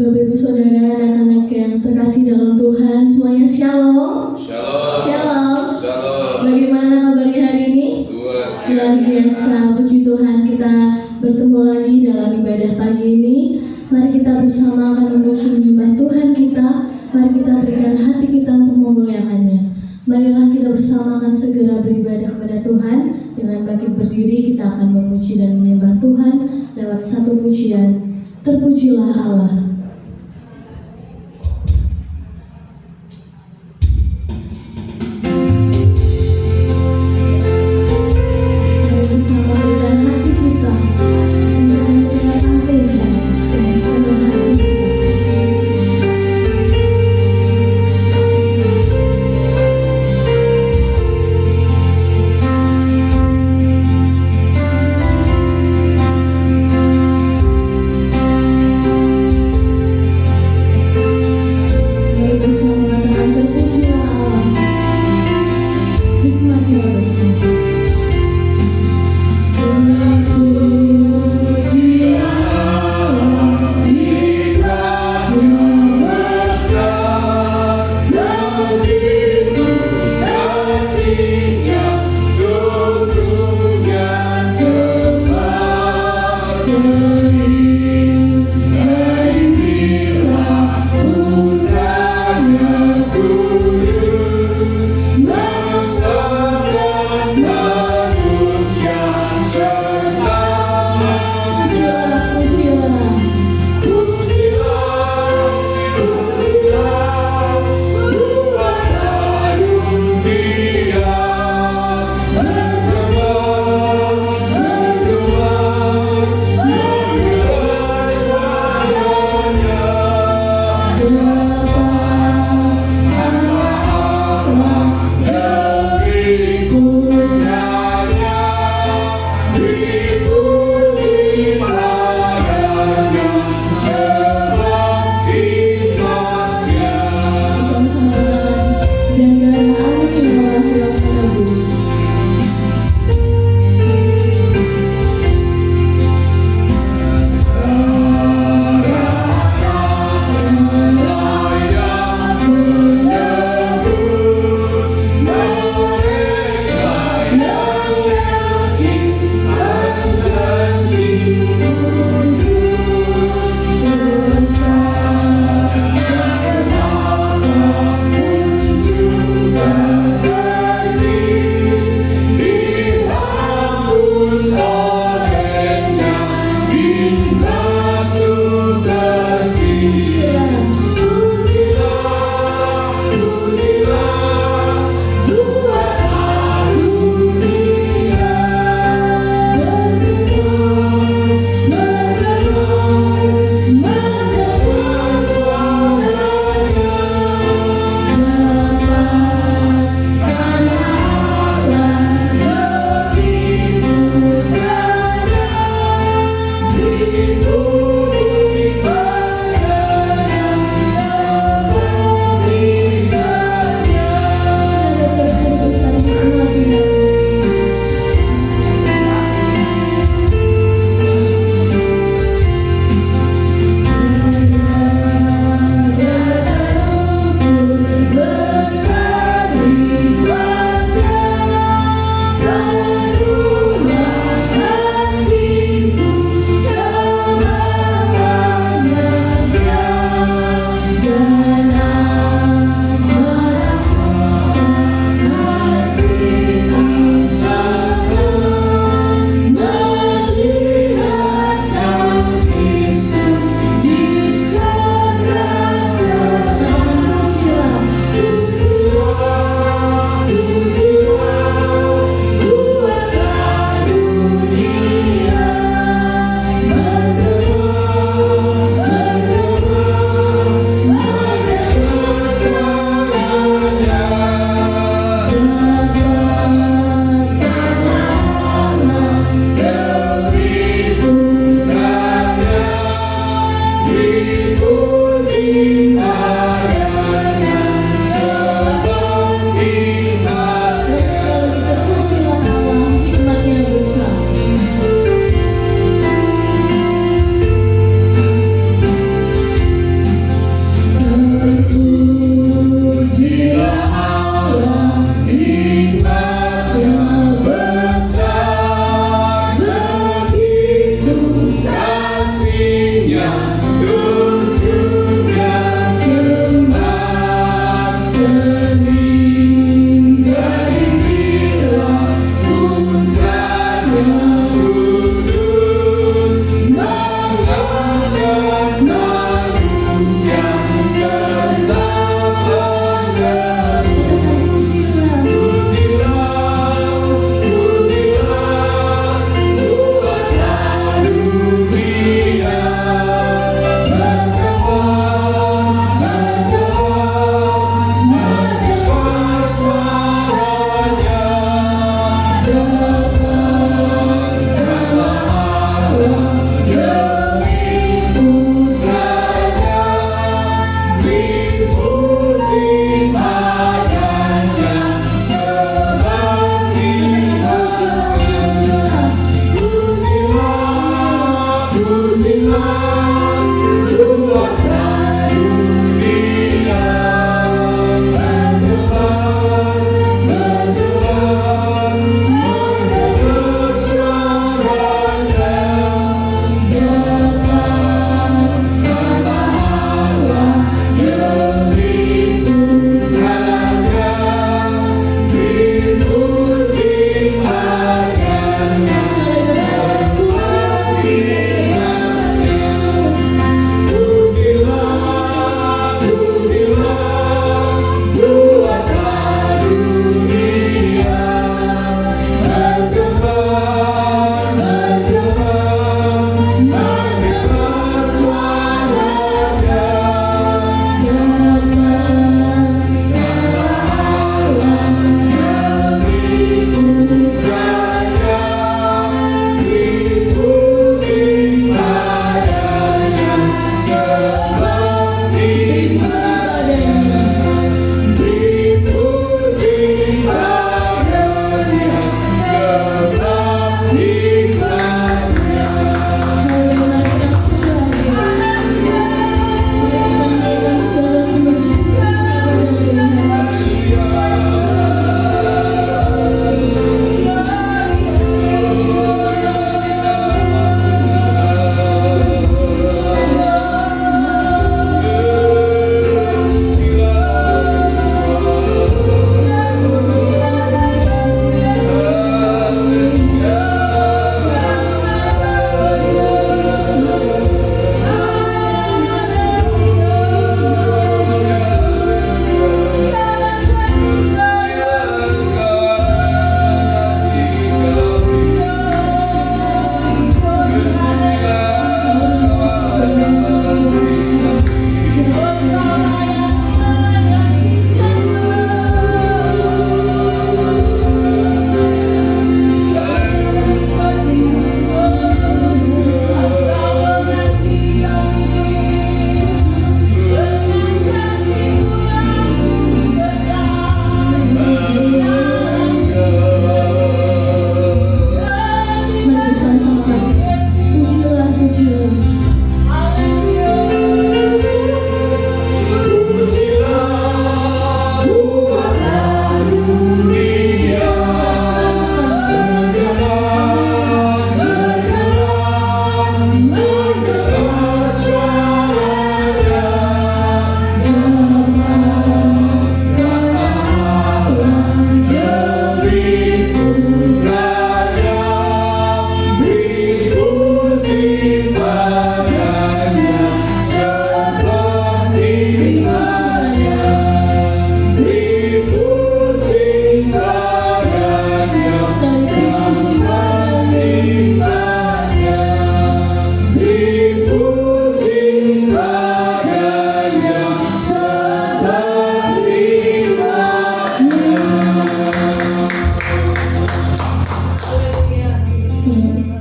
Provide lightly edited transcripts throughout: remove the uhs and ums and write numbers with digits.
Bapak Ibu Saudara, anak-anak yang terkasih dalam Tuhan, semuanya shalom. Shalom. Shalom. Shalom. Bagaimana kabarnya hari ini? Luar biasa, puji Tuhan, kita bertemu lagi dalam ibadah pagi ini. Mari kita bersama akan memuji menyembah Tuhan kita. Mari kita berikan hati kita untuk memuliakannya. Marilah kita bersama akan segera beribadah kepada Tuhan. Dengan bangkit berdiri, kita akan memuji dan menyembah Tuhan lewat satu pujian. Terpujilah Allah.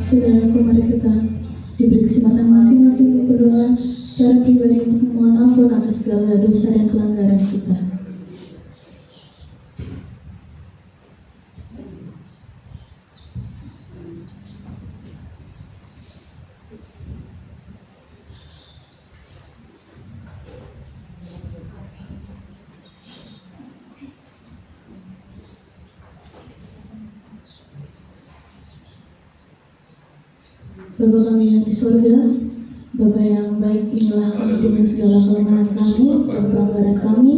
saudaraku, mari kita diberi kesempatan masing-masing untuk berdoa secara pribadi untuk memohon ampun atas segala dosa dan pelanggaran kita. Bapa kami yang di surga, Bapa yang baik, inilah kami dengan segala kelemahan kami dan pelanggaran kami.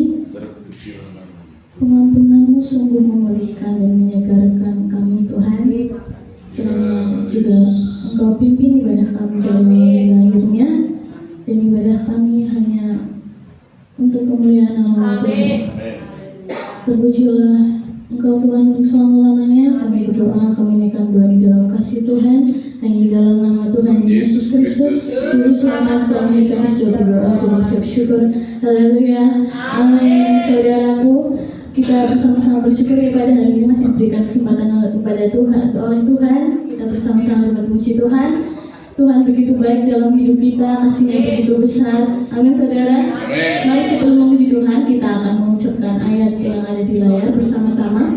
Pengampunan-Mu sungguh memulihkan dan menyegarkan kami, Tuhan. Kiranya juga Engkau pimpin ibadah kami dari awal hingga akhirnya, dan ibadah kami hanya untuk kemuliaan nama Tuhan. Terpujilah Engkau Tuhan untuk selama-lamanya. Kami berdoa, kami naikkan doa di dalam kasih Tuhan, hanya di dalam nama Tuhan Yesus Kristus, Juru Selamat kami sudah berdoa dan mengucap syukur. Haleluya, amin. Saudaraku, kita bersama-sama bersyukur ya pada hari ini masih diberikan kesempatan kepada Tuhan, oleh Tuhan. Kita bersama-sama memuji Tuhan. Tuhan begitu baik dalam hidup kita, kasih-Nya begitu besar. Amin, saudara. Mari sebelum memuji Tuhan, kita akan mengucapkan ayat yang ada di layar bersama-sama.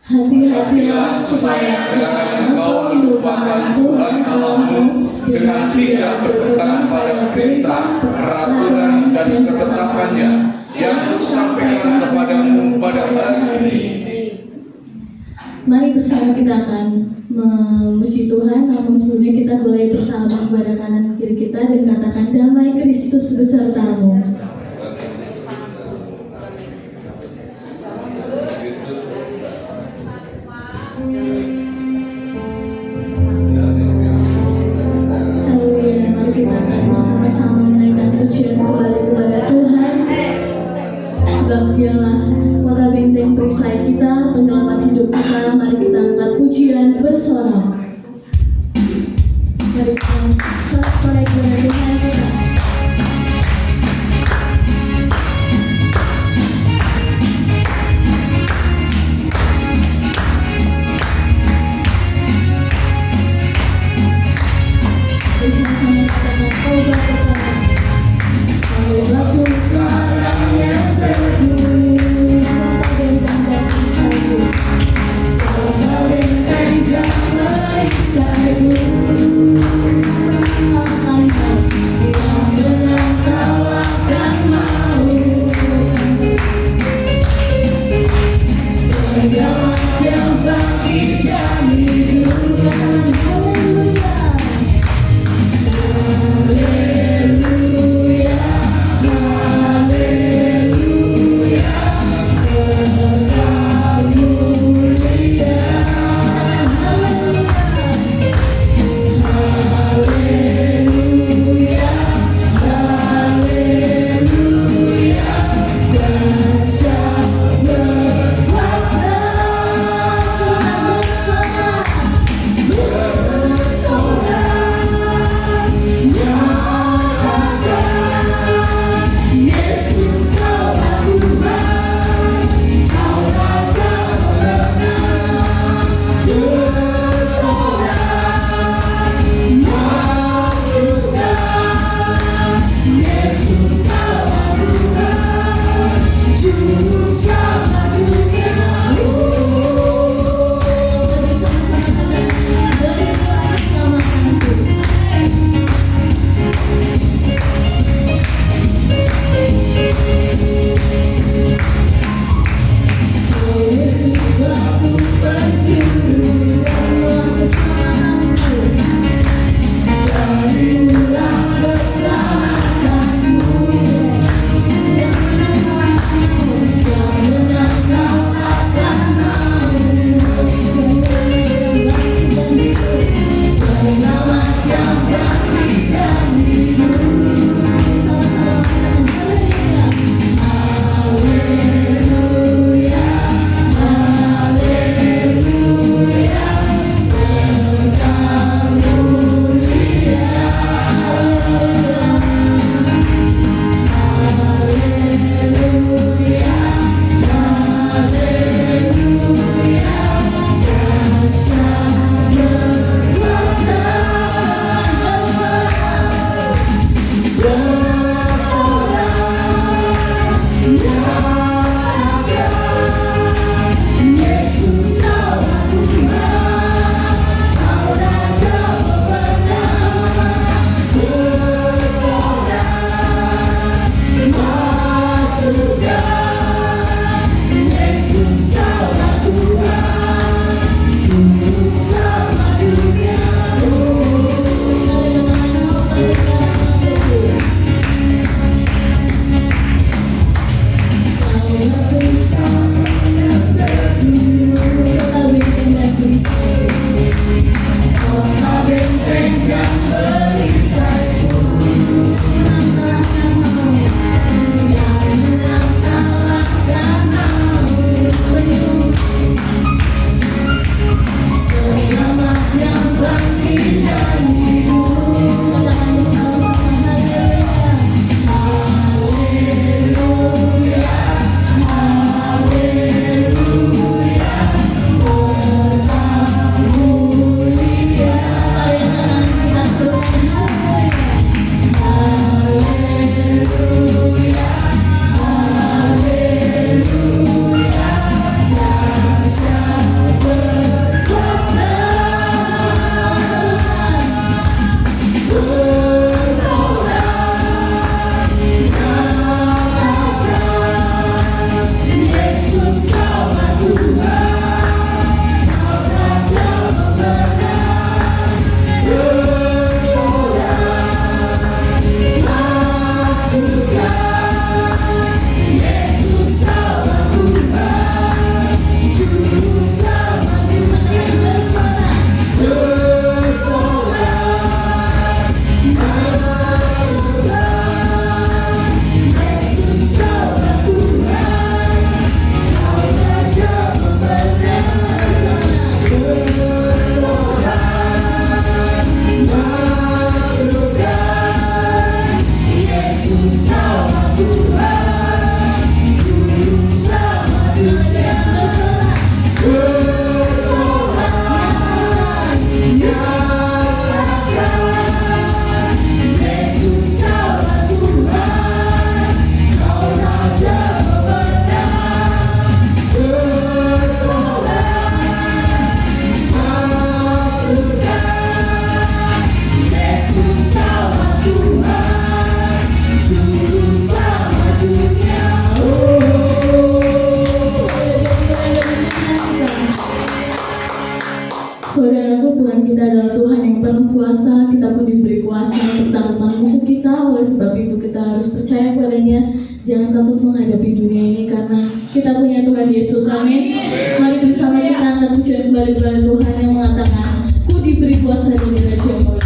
Hati-hatilah supaya jangan engkau melupakan Tuhan Allahmu dengan tidak berpegang pada perintah, peraturan, dan ketetapannya yang kusampaikan kepadamu pada hari ini. Mari bersama kita akan memuji Tuhan, namun sebelumnya kita boleh bersama kepada kanan kiri kita dan katakan damai Kristus besertamu. Haleluya, mari kita akan bersama-sama menaikkan pujian kembali kepada Tuhan, sebab Dialah kota benteng perisai kita, penyelamat hidup kita. Mari kita angkat pujian bersorak. Mari kita sorak-sorai kepada Tuhan kita. Bersama-sama katakan obat Tuhan, obat Tuhan yang teguh, kota benteng dan perisaiku, kota benteng dan perisaiku. Yang benar kau akan mau berjalan yang bangkit dan hidupkan. Haleluya, haleluya, haleluya, mulia. Haleluya, haleluya, dahsyat berkuasa, selamat Saudaraku, Tuhan kita adalah Tuhan yang penuh kuasa. Kita pun diberi kuasa untuk taklukkan musuh kita. Oleh sebab itu kita harus percaya kepadanya. Jangan takut menghadapi dunia ini karena kita punya Tuhan Yesus. Amin. Mari bersama kita angkat pujian kembali kepada Tuhan yang mengatakan, ku diberi kuasa dari Raja yang mulia.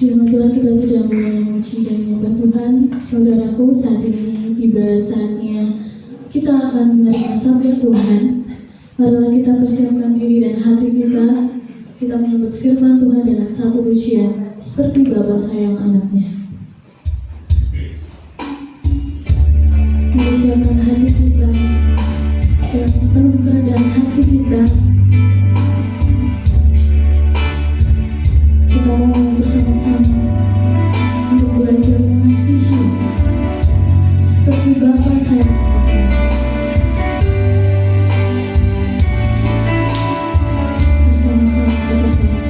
Firman Tuhan kita sudah mulai memuji dan menyembah Tuhan. Saudaraku, saat ini tiba saatnya kita akan menerima sabda Tuhan. Marilah kita persiapkan diri dan hati kita menyambut firman Tuhan dengan satu pujian seperti Bapa sayang anaknya. Persiapkan hati kita dan penuh kerendahan hati kita. Kita mau bersama-sama untuk belajar mengasihi seperti Bapa sayang anaknya. Bersama-sama kita berdoa.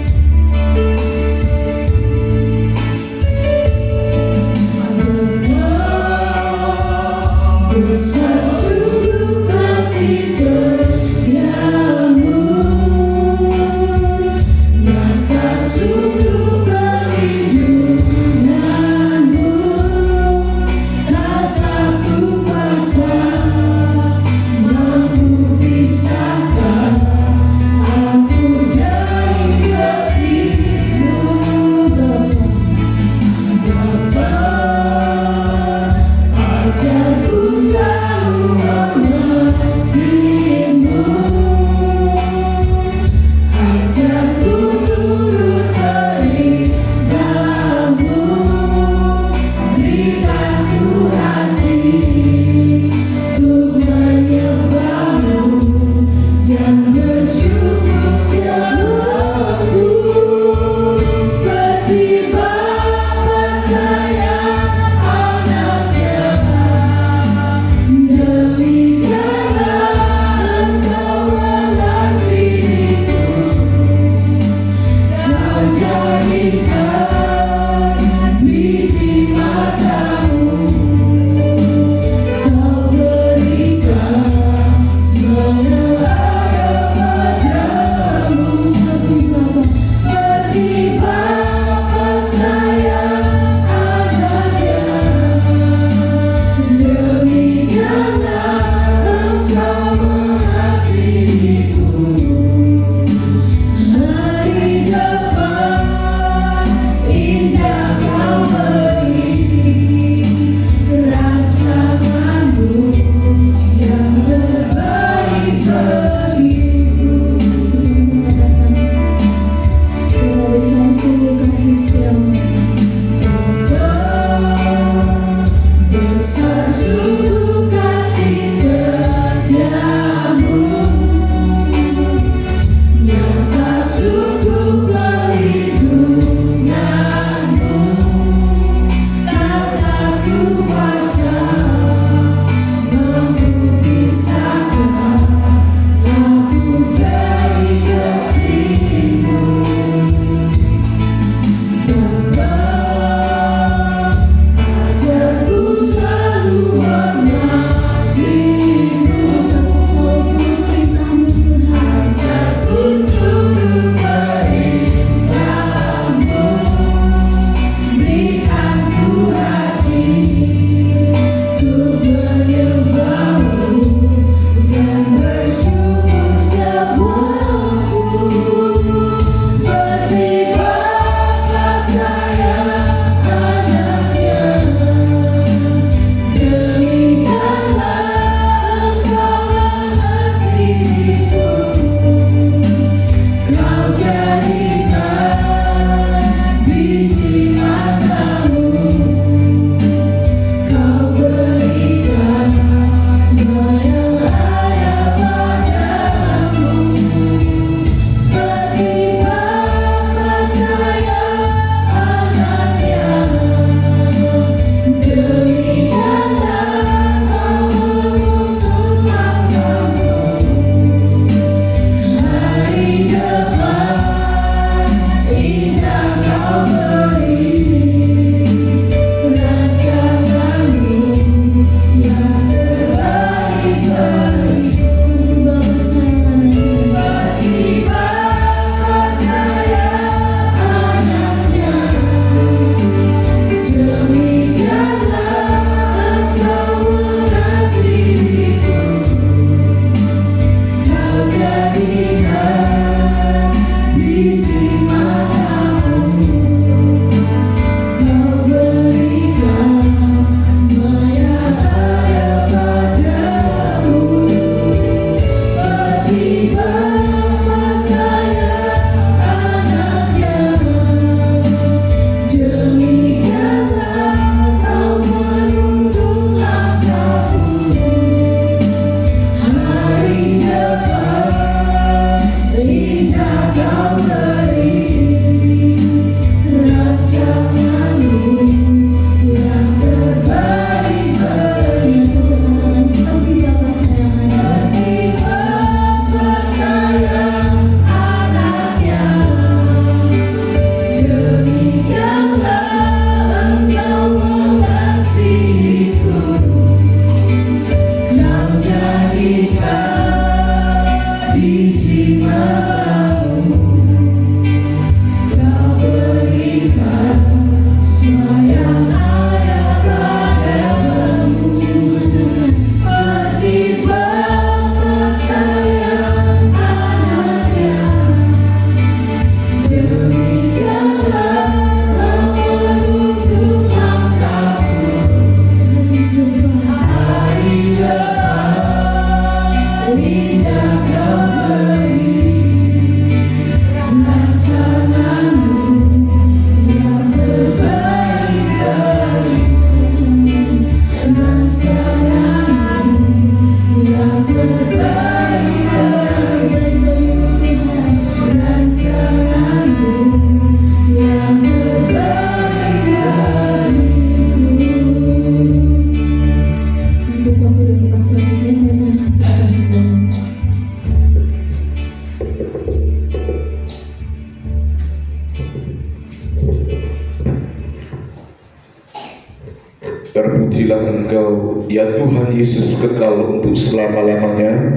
Terpujilah Engkau, ya Tuhan Yesus, kekal untuk selama-lamanya.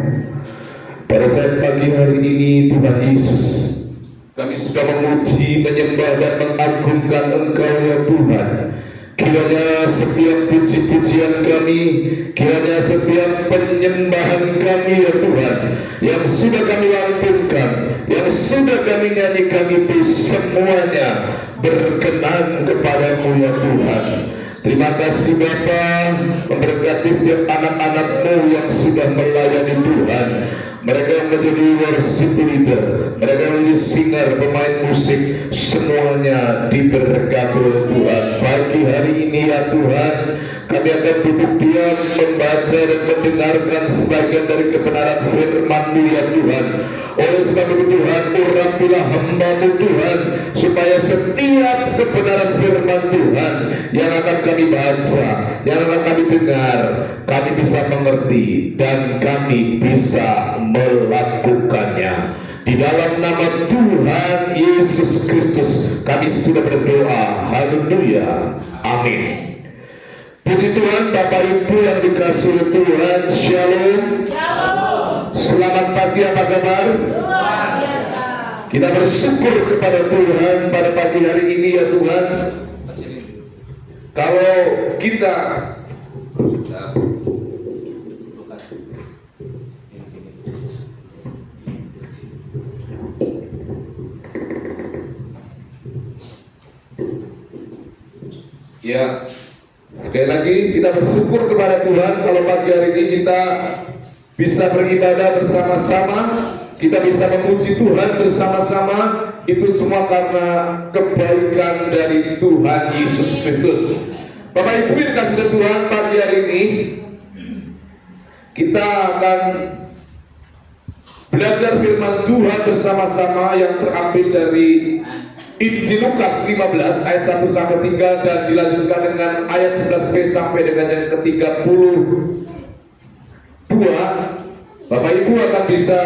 Pada saat pagi hari ini, Tuhan Yesus, kami sudah memuji, menyembah, dan mengagungkan Engkau, ya Tuhan. Kiranya setiap puji-pujian kami, kiranya setiap penyembahan kami, ya Tuhan, yang sudah kami lantunkan, yang sudah kami nyanyikan itu semuanya berkenan kepadamu, ya Tuhan. Terima kasih Bapa, memberkati setiap anak-anak-Mu yang sudah melayani Tuhan. Mereka yang menjadi worship leader, mereka yang menjadi singer, pemain musik, semuanya diberkati oleh Tuhan. Pagi hari ini, ya Tuhan, kami akan duduk diam, membaca dan mendengarkan sebagian dari kebenaran firman-Mu, ya Tuhan. Oleh sebab itu Tuhan, urapilah hamba-Mu Tuhan, supaya setiap kebenaran firman Tuhan yang akan kami baca, yang akan kami dengar, kami bisa mengerti dan kami bisa melakukannya. Di dalam nama Tuhan Yesus Kristus kami sudah berdoa. Haleluya. Amin. Puji Tuhan, Bapak Ibu yang dikasihi oleh Tuhan. Shalom. Selamat pagi, apa kabar? Kita bersyukur kepada Tuhan pada pagi hari ini, ya Tuhan. Kalau kita ya, sekali lagi kita bersyukur kepada Tuhan kalau pagi hari ini kita bisa beribadah bersama-sama, kita bisa memuji Tuhan bersama-sama. Itu semua karena kebaikan dari Tuhan Yesus Kristus. Bapak Ibu yang dikasihi Tuhan, pagi hari ini kita akan belajar firman Tuhan bersama-sama yang terambil dari Injil Lukas 15 ayat 1 sampai 3 dan dilanjutkan dengan ayat 11b sampai dengan yang ke-32. Bapak Ibu akan bisa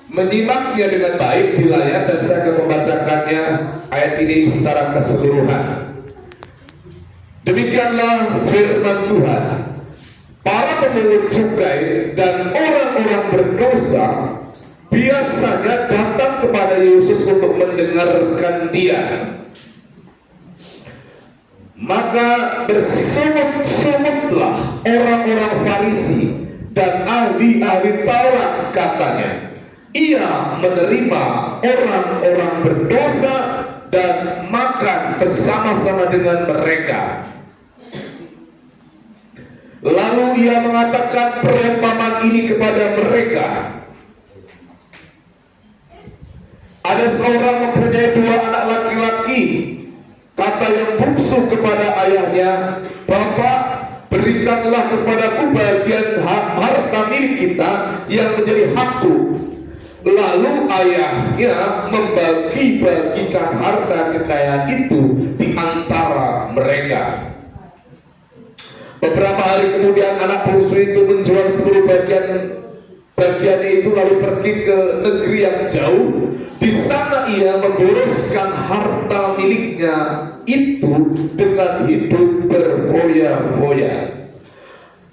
menyimaknya dengan baik di layar dan saya akan membacakannya ayat ini secara keseluruhan. Demikianlah firman Tuhan. Para pemungut cukai dan orang-orang berdosa biasanya datang kepada Yesus untuk mendengarkan Dia. Maka bersungut-sungutlah orang-orang Farisi dan ahli-ahli Taurat, katanya, ia menerima orang-orang berdosa dan makan bersama-sama dengan mereka. Lalu ia mengatakan perumpamaan ini kepada mereka. Ada seorang mempunyai 2 anak laki-laki. Kata yang bungsu kepada ayahnya, "Bapak, berikanlah kepadaku bagian harta milik kita yang menjadi hakku." Lalu ayahnya membagi-bagikan harta kekayaan itu di antara mereka. Beberapa hari kemudian anak bungsu itu menjual seluruh bagiannya itu lalu pergi ke negeri yang jauh. Di sana ia memboroskan harta miliknya itu dengan hidup berfoya-foya.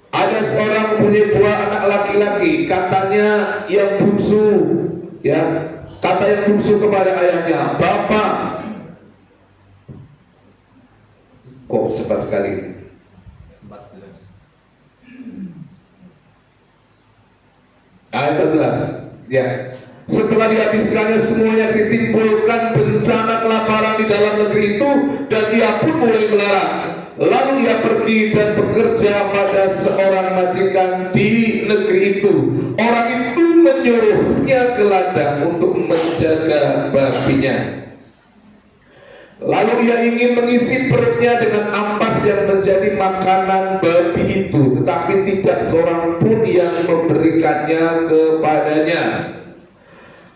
Ada seorang punya 2 anak laki-laki, katanya yang bungsu, ya, kata yang bungsu kepada ayahnya, "Bapak," kok cepat sekali? 14. Ayat 14, ya. Setelah dihabiskannya semuanya, ditimbulkan bencana kelaparan di dalam negeri itu dan ia pun mulai melarat. Lalu ia pergi dan bekerja pada seorang majikan di negeri itu. Orang itu menyuruhnya ke ladang untuk menjaga babinya. Lalu ia ingin mengisi perutnya dengan ampas yang menjadi makanan babi itu, tetapi tidak seorang pun yang memberikannya kepadanya.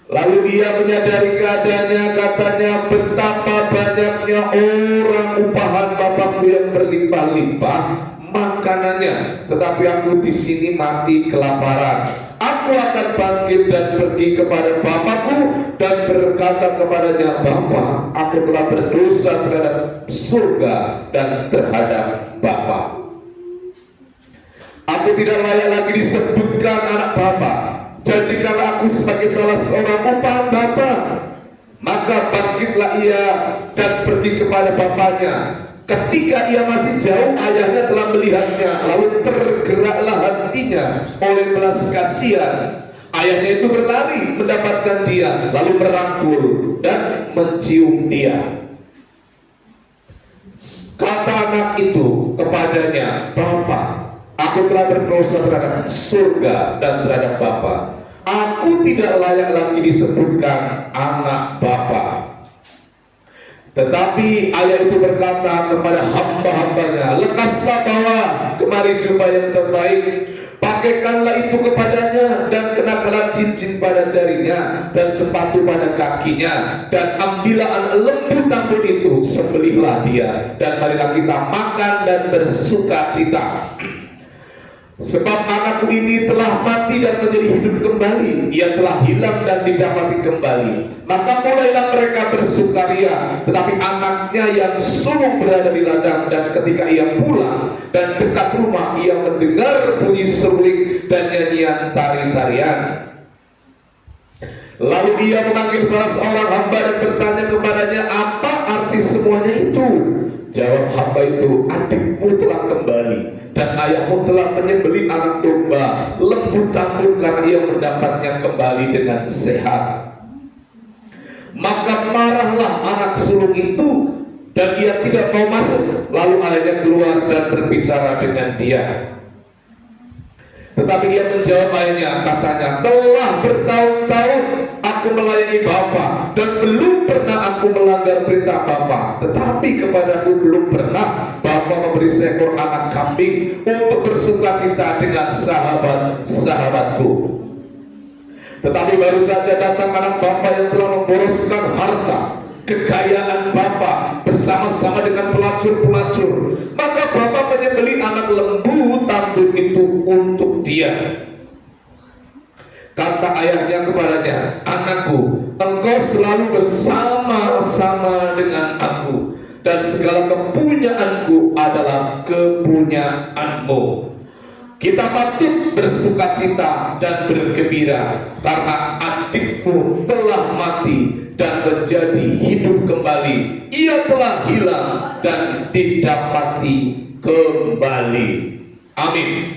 Lalu ia menyadari keadaannya, katanya, "Betapa banyaknya orang upahan Bapakku yang berlimpah-limpah makanannya, tetapi aku di sini mati kelaparan. Aku akan bangkit dan pergi kepada Bapakku dan berkata kepadanya, Bapa, aku telah berdosa terhadap surga dan terhadap Bapa." Aku tidak layak lagi disebutkan anak Bapa. Jadikanlah aku sebagai salah seorang upahan Bapa. Maka bangkitlah ia dan pergi kepada bapaknya. Ketika ia masih jauh, ayahnya telah melihatnya, lalu tergeraklah hatinya oleh belas kasihan. Ayahnya itu berlari mendapatkan dia, lalu merangkul dan mencium dia. Kata anak itu kepadanya, "Bapa, aku telah berdosa terhadap surga dan terhadap Bapa. Aku tidak layak lagi disebutkan anak Bapa." Tetapi ayah itu berkata kepada hamba-hambanya, "Lekaslah bawa kemari jubah yang terbaik, pakaikanlah itu kepadanya, dan kenakanlah cincin pada jarinya dan sepatu pada kakinya, dan ambillah anak lembu tambun itu, sembelihlah dia, dan marilah kita makan dan bersuka cita. Sebab anakku ini telah mati dan menjadi hidup kembali, ia telah hilang dan didapati kembali." Maka mulailah mereka bersukaria. Tetapi anaknya yang sulung berada di ladang, dan ketika ia pulang dan dekat rumah, ia mendengar bunyi seruling dan nyanyian tari-tarian. Lalu ia memanggil salah seorang hamba dan bertanya kepadanya, "Apa arti semuanya itu?" Jawab hamba itu, "Adikmu telah kembali, dan ayahmu telah menyembelih anak domba, lembu tambun, karena ia mendapatnya kembali dengan sehat." Maka marahlah anak sulung itu, dan ia tidak mau masuk. Lalu ayahnya keluar dan berbicara dengan dia. Tetapi ia menjawab ayahnya, katanya, "Telah bertahun-tahun aku melayani Bapa, dan belum pernah aku melanggar perintah Bapa. Tetapi kepadaku belum pernah Bapa memberi seekor anak kambing untuk bersukacita dengan sahabat-sahabatku. Tetapi baru saja datang anak Bapa yang telah memboroskan harta kekayaan Bapa bersama-sama dengan pelacur-pelacur. Maka Bapa menyembelih anak lembu tambun itu untuk dia." Kata ayahnya kepadanya, "Anakku, engkau selalu bersama-sama dengan aku, dan segala kepunyaanku adalah kepunyaanmu. Kita patut bersukacita dan bergembira, karena adikmu telah mati dan menjadi hidup kembali. Ia telah hilang dan didapati kembali." Amin.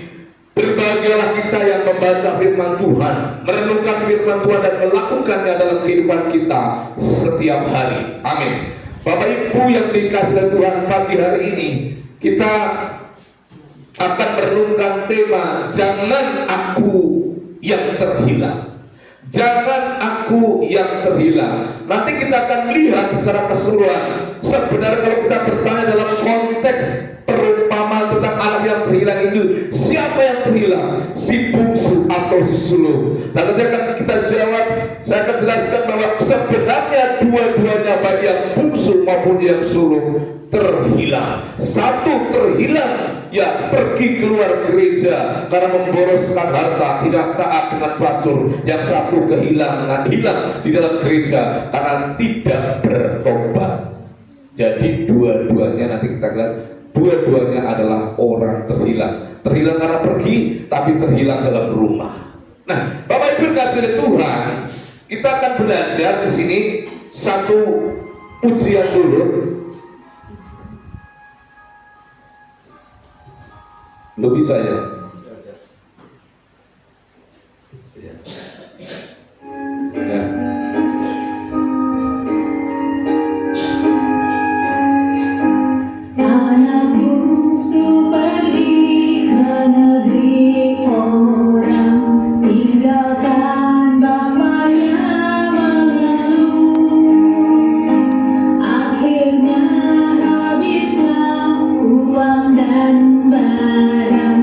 Berbahagialah kita yang membaca firman Tuhan, merenungkan firman Tuhan, dan melakukannya dalam kehidupan kita setiap hari. Amin. Bapak Ibu yang dikasihi oleh Tuhan, pagi hari ini kita akan merenungkan tema "Jangan aku yang terhilang". Jangan aku yang terhilang. Nanti kita akan lihat secara keseluruhan. Sebenarnya kalau kita bertanya dalam konteks perumpamaan tentang anak yang terhilang itu, siapa yang terhilang? Si bungsu atau si sulung? Nah, nanti akan kita jawab. Saya akan jelaskan bahwa sebenarnya dua-duanya, baik yang bungsu maupun yang sulung, terhilang. Satu terhilang, ya pergi keluar gereja karena memboroskan harta, tidak taat dengan pelacur. Yang satu kehilangan, hilang di dalam gereja karena tidak bertobat. Jadi dua-duanya nanti kita lihat, dua-duanya adalah orang terhilang. Terhilang karena pergi, tapi terhilang dalam rumah. Nah, Bapak Ibu kasih Tuhan, kita akan belajar di sini satu ujian dulu. Lo bisa ya? Ya. Anak bungsu pergi ke negeri orang, tinggalkan bapaknya mengeluh. Akhirnya habislah uang dan barang,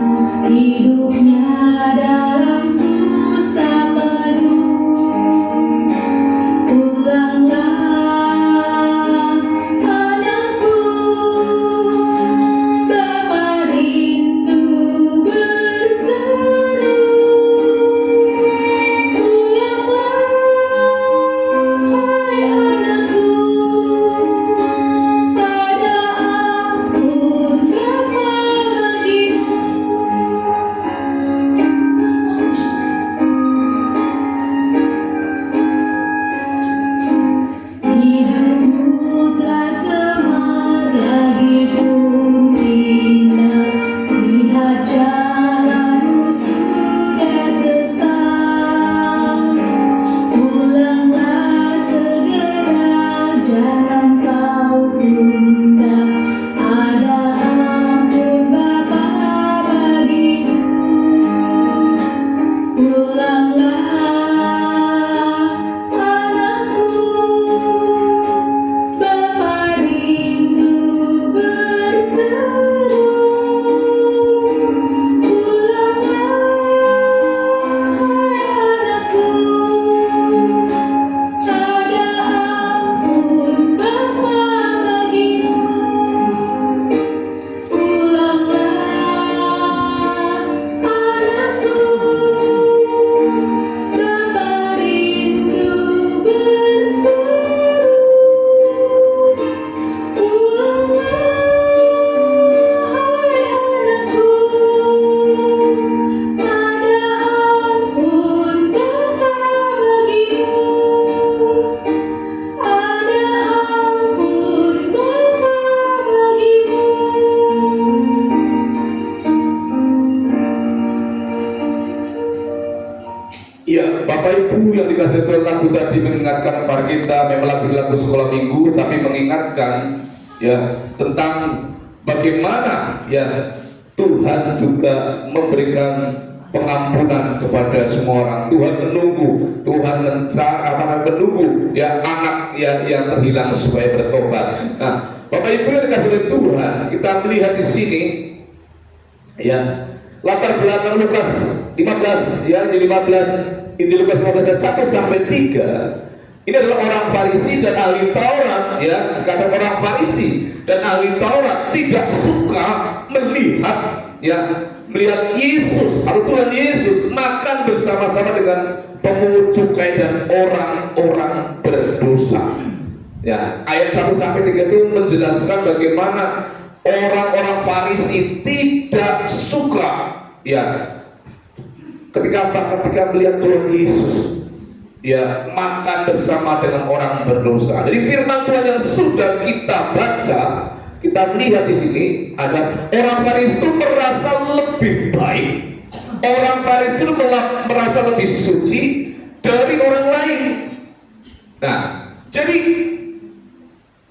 Ibu yang dikasih Tuhan, lagu tadi mengingatkan kepada kita, memang lagu-lagu sekolah minggu, tapi mengingatkan ya tentang bagaimana ya Tuhan juga memberikan pengampunan kepada semua orang. Tuhan menunggu, Tuhan menunggu ya anak yang terhilang supaya bertobat. Nah, Bapak Ibu yang dikasih oleh Tuhan, kita melihat di sini ya latar belakang Lukas 15 ya, di 15 Injil Lukas 15 ayat 1 sampai 3. Ini adalah orang Farisi dan ahli Taurat ya. Kata orang Farisi dan ahli Taurat tidak suka melihat Yesus atau Tuhan Yesus makan bersama-sama dengan pemungut cukai dan orang-orang berdosa. Ya, ayat 1 sampai 3 itu menjelaskan bagaimana orang-orang Farisi tidak suka ya ketika melihat Tuhan Yesus ya makan bersama dengan orang berdosa. Jadi firman Tuhan yang sudah kita baca, kita melihat di sini ada orang Farisi itu merasa lebih baik, orang Farisi itu merasa lebih suci dari orang lain. Nah, jadi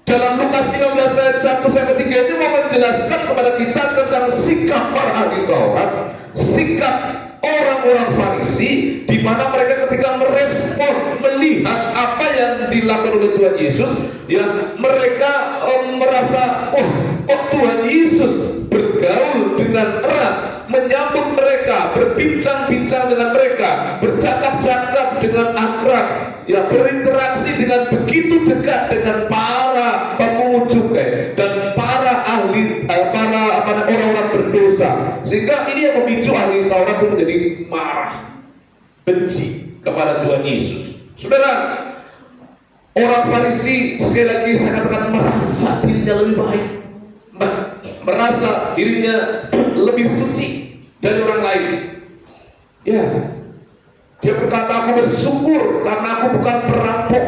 dalam Lukas 15 ayat 1 sampai 3 itu mau menjelaskan kepada kita tentang sikap para ahli Taurat, sikap orang-orang Farisi, di mana mereka ketika merespon melihat apa yang dilakukan oleh Tuhan Yesus, ya mereka merasa, oh kok Tuhan Yesus bergaul dengan erat, menyambut mereka, berbincang-bincang dengan mereka, bercakap-cakap dengan akrab, ya berinteraksi dengan begitu dekat dengan para pemungut cukai dan para ahli, orang-orang berdosa, sehingga ini yang memicu ahli Taurat itu menjadi marah, benci kepada Tuhan Yesus. Saudara, orang Farisi sekali lagi saya katakan merasa dirinya lebih baik, merasa dirinya lebih suci dari orang lain. Ya, dia berkata, aku bersyukur karena aku bukan perampok.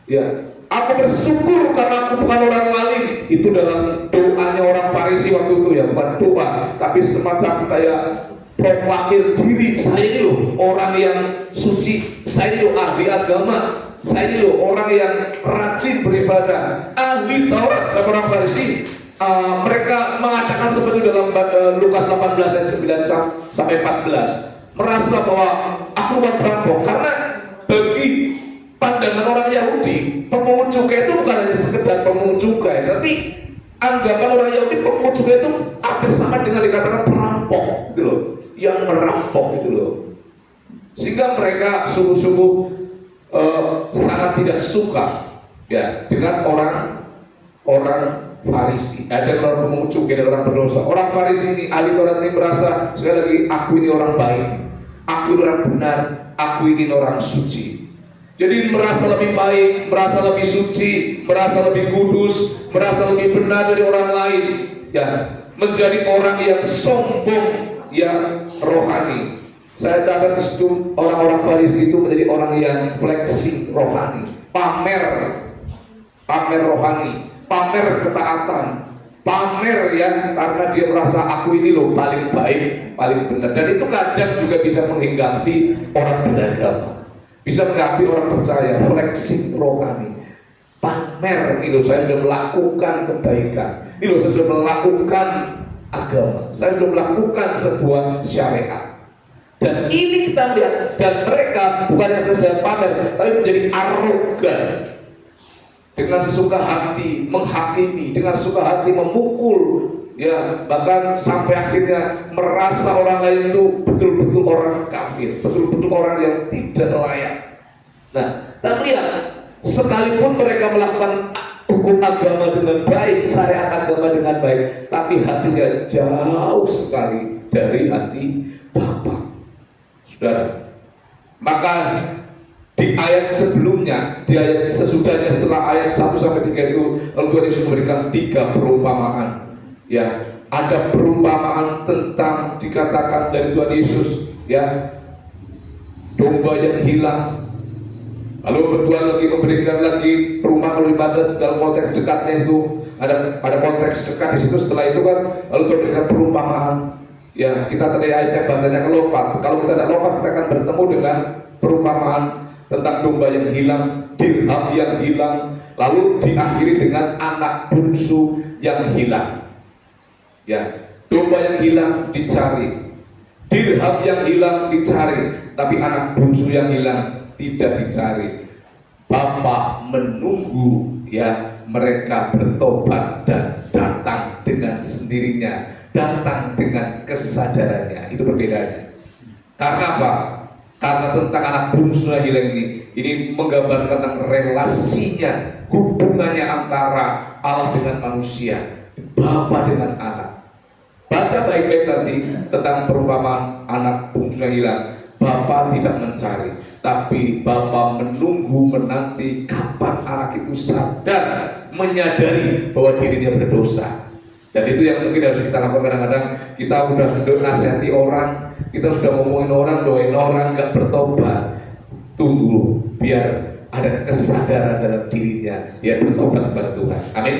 Ya, aku bersyukur karena aku bukan orang maling. Itu dalam doanya orang Farisi waktu itu ya, bukan doa, tapi semacam kayak proklamir diri, saya ini loh orang yang suci, saya ini loh ahli agama, saya ini loh orang yang rajin beribadah. Ahli Taurat sama orang Farisi, mereka mengatakan seperti dalam Lukas 18 ayat 9 sampai 14, merasa bahwa aku bukan perampok, karena bagi pandangan orang Yahudi, pemungut cukai itu bukan hanya sekedar pemungut cukai, tapi anggapan orang Yahudi pemungut cukai itu hampir sama dengan dikatakan perampok, gitu loh, yang merampok, gitu loh. Sehingga mereka sungguh-sungguh sangat tidak suka ya dengan orang Farisi, ada orang pemungut cukai dan orang berdosa. Orang Farisi ini, ahli Taurat ini merasa sekali lagi, aku ini orang baik, aku ini orang benar, aku ini orang suci. Jadi merasa lebih baik, merasa lebih suci, merasa lebih kudus, merasa lebih benar dari orang lain, ya, menjadi orang yang sombong, yang rohani. Saya catat itu orang-orang Farisi itu menjadi orang yang flexing rohani, pamer rohani, pamer ketaatan, pamer ya, karena dia merasa aku ini loh paling baik, paling benar. Dan itu kadang juga bisa menghinggapi orang beragama, bisa menghinggapi orang percaya, flexing rohani, pamer ini loh saya sudah melakukan kebaikan, ini loh saya sudah melakukan agama, saya sudah melakukan sebuah syariat. Dan ini kita lihat, dan mereka bukan yang saja pamer, tapi menjadi arogan, dengan sesuka hati menghakimi, dengan suka hati memukul, ya, bahkan sampai akhirnya merasa orang lain itu betul-betul orang kafir, betul-betul orang yang tidak layak. Nah, kita lihat, sekalipun mereka melakukan hukum agama dengan baik, syariat agama dengan baik, tapi hatinya jauh sekali dari hati Bapa. Saudara, maka di ayat sebelumnya, di ayat sesudahnya setelah ayat 1 sampai 3 itu, Tuhan Yesus memberikan 3 perumpamaan. Ya, ada perumpamaan tentang dikatakan dari Tuhan Yesus, ya, domba yang hilang. Lalu Tuhan lagi memberikan lagi perumpamaan, kalau dibaca dalam konteks dekatnya itu ada konteks dekat di situ. Setelah itu kan lalu Tuhan memberikan perumpamaan. Ya, kita tadi ayatnya bacanya kelompat. Kalau kita tidak lompat, kita akan bertemu dengan perumpamaan tentang domba yang hilang, dirham yang hilang, lalu diakhiri dengan anak bungsu yang hilang. Ya, domba yang hilang dicari, dirham yang hilang dicari, tapi anak bungsu yang hilang tidak dicari. Bapak menunggu ya mereka bertobat dan datang dengan sendirinya, datang dengan kesadarannya. Itu perbedaannya. Karena apa? Karena tentang anak bungsu yang hilang ini menggambarkan tentang relasinya, hubungannya antara Allah dengan manusia, Bapa dengan anak. Baca baik-baik nanti tentang perumpamaan anak bungsu yang hilang. Bapa tidak mencari, tapi Bapa menunggu menanti kapan anak itu sadar, menyadari bahwa dirinya berdosa. Dan itu yang mungkin harus kita lakukan. Kadang-kadang kita udah nasihati orang, kita sudah ngomongin orang, doain orang, nggak bertobat. Tunggu biar ada kesadaran dalam dirinya, dia bertobat kepada Tuhan. Amin.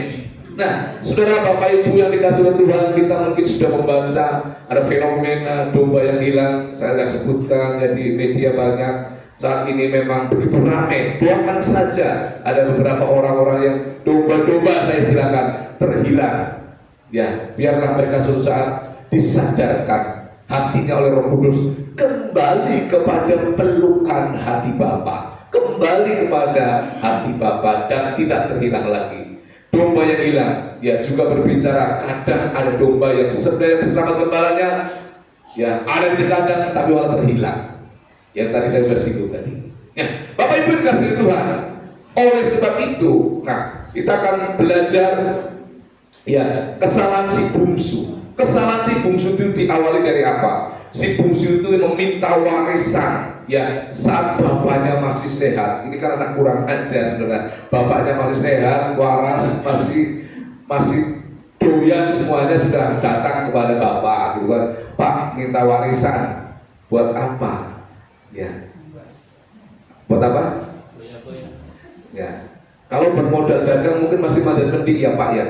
Nah, saudara Bapak Ibu yang dikasih oleh Tuhan, kita mungkin sudah membaca ada fenomena domba yang hilang. Saya nggak sebutkan, jadi media banyak saat ini memang begitu ramai. Doakan saja ada beberapa orang-orang yang domba-domba saya istilahkan terhilang. Ya, biarlah mereka suatu saat disadarkan hatinya oleh Roh Kudus, kembali kepada pelukan hati Bapa, kembali kepada hati Bapa dan tidak terhilang lagi. Domba yang hilang, ya juga berbicara kadang ada domba yang sebenarnya bersama gembalanya, ya ada di kandang tapi malah terhilang. Yang tadi saya sudah singgung tadi. Ya, Bapak Ibu dikasihi Tuhan. Oleh sebab itu, nah kita akan belajar ya kesalahan si bungsu. Kesalahan si bungsu itu diawali dari apa? Si bungsu itu meminta warisan. Ya, saat bapaknya masih sehat. Ini kan anak kurang ajar, saudara. Bapaknya masih sehat, waras, masih doyan, semuanya sudah datang kepada bapak, gitu kan. Pak, minta warisan. Buat apa? Ya. Buat apa? Ya. Kalau bermodal dagang mungkin masih mandat penting ya Pak ya.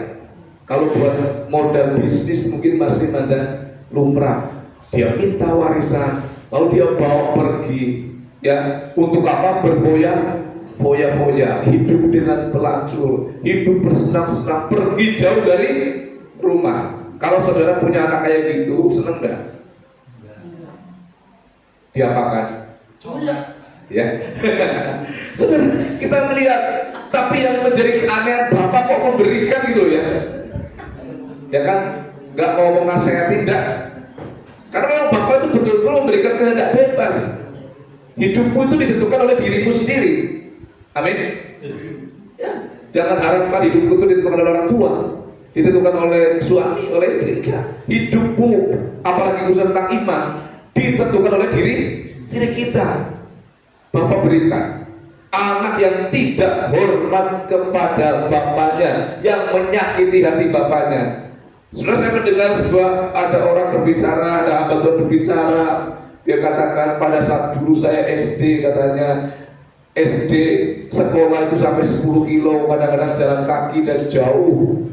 Kalau buat modal bisnis mungkin masih mandat lumrah. Dia minta warisan, lalu dia bawa pergi, ya untuk apa? Berfoya-foya, hidup dengan pelacur, hidup bersenang-senang, pergi jauh dari rumah. Kalau saudara punya anak kayak gitu, seneng nggak? Diapakan? Ya, saudara, kita melihat, tapi yang menjadi keanehan Bapak kok memberikan gitu ya? Ya kan, nggak mau menasehati, tidak. Karena memang Bapak itu betul-betul memberikan kehendak bebas. Hidupmu itu ditentukan oleh dirimu sendiri. Amin. Ya, jangan harapkan hidupmu itu ditentukan oleh orang tua, ditentukan oleh suami, oleh istri. Ya, hidupmu, apalagi urusan tentang iman, ditentukan oleh diri kita. Bapak berikan anak yang tidak hormat kepada bapaknya, yang menyakiti hati bapaknya. Sudah saya mendengar ada orang berbicara, ada hamba berbicara, dia katakan pada saat dulu saya SD, katanya SD sekolah itu sampai 10 kilo, kadang-kadang jalan kaki dan jauh,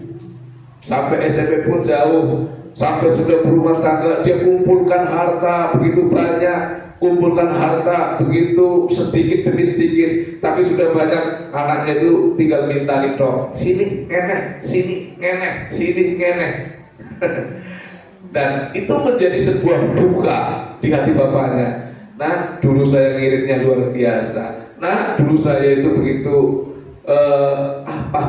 sampai SMP pun jauh, sampai sudah berumah tangga dia kumpulkan harta begitu banyak, kumpulkan harta begitu sedikit demi sedikit, tapi sudah banyak anaknya itu tinggal minta tok, sini ngenek, sini ngenek, sini ngenek. Dan itu menjadi sebuah duka di hati bapaknya. Nah, dulu saya ngiritnya luar biasa. Nah, dulu saya itu begitu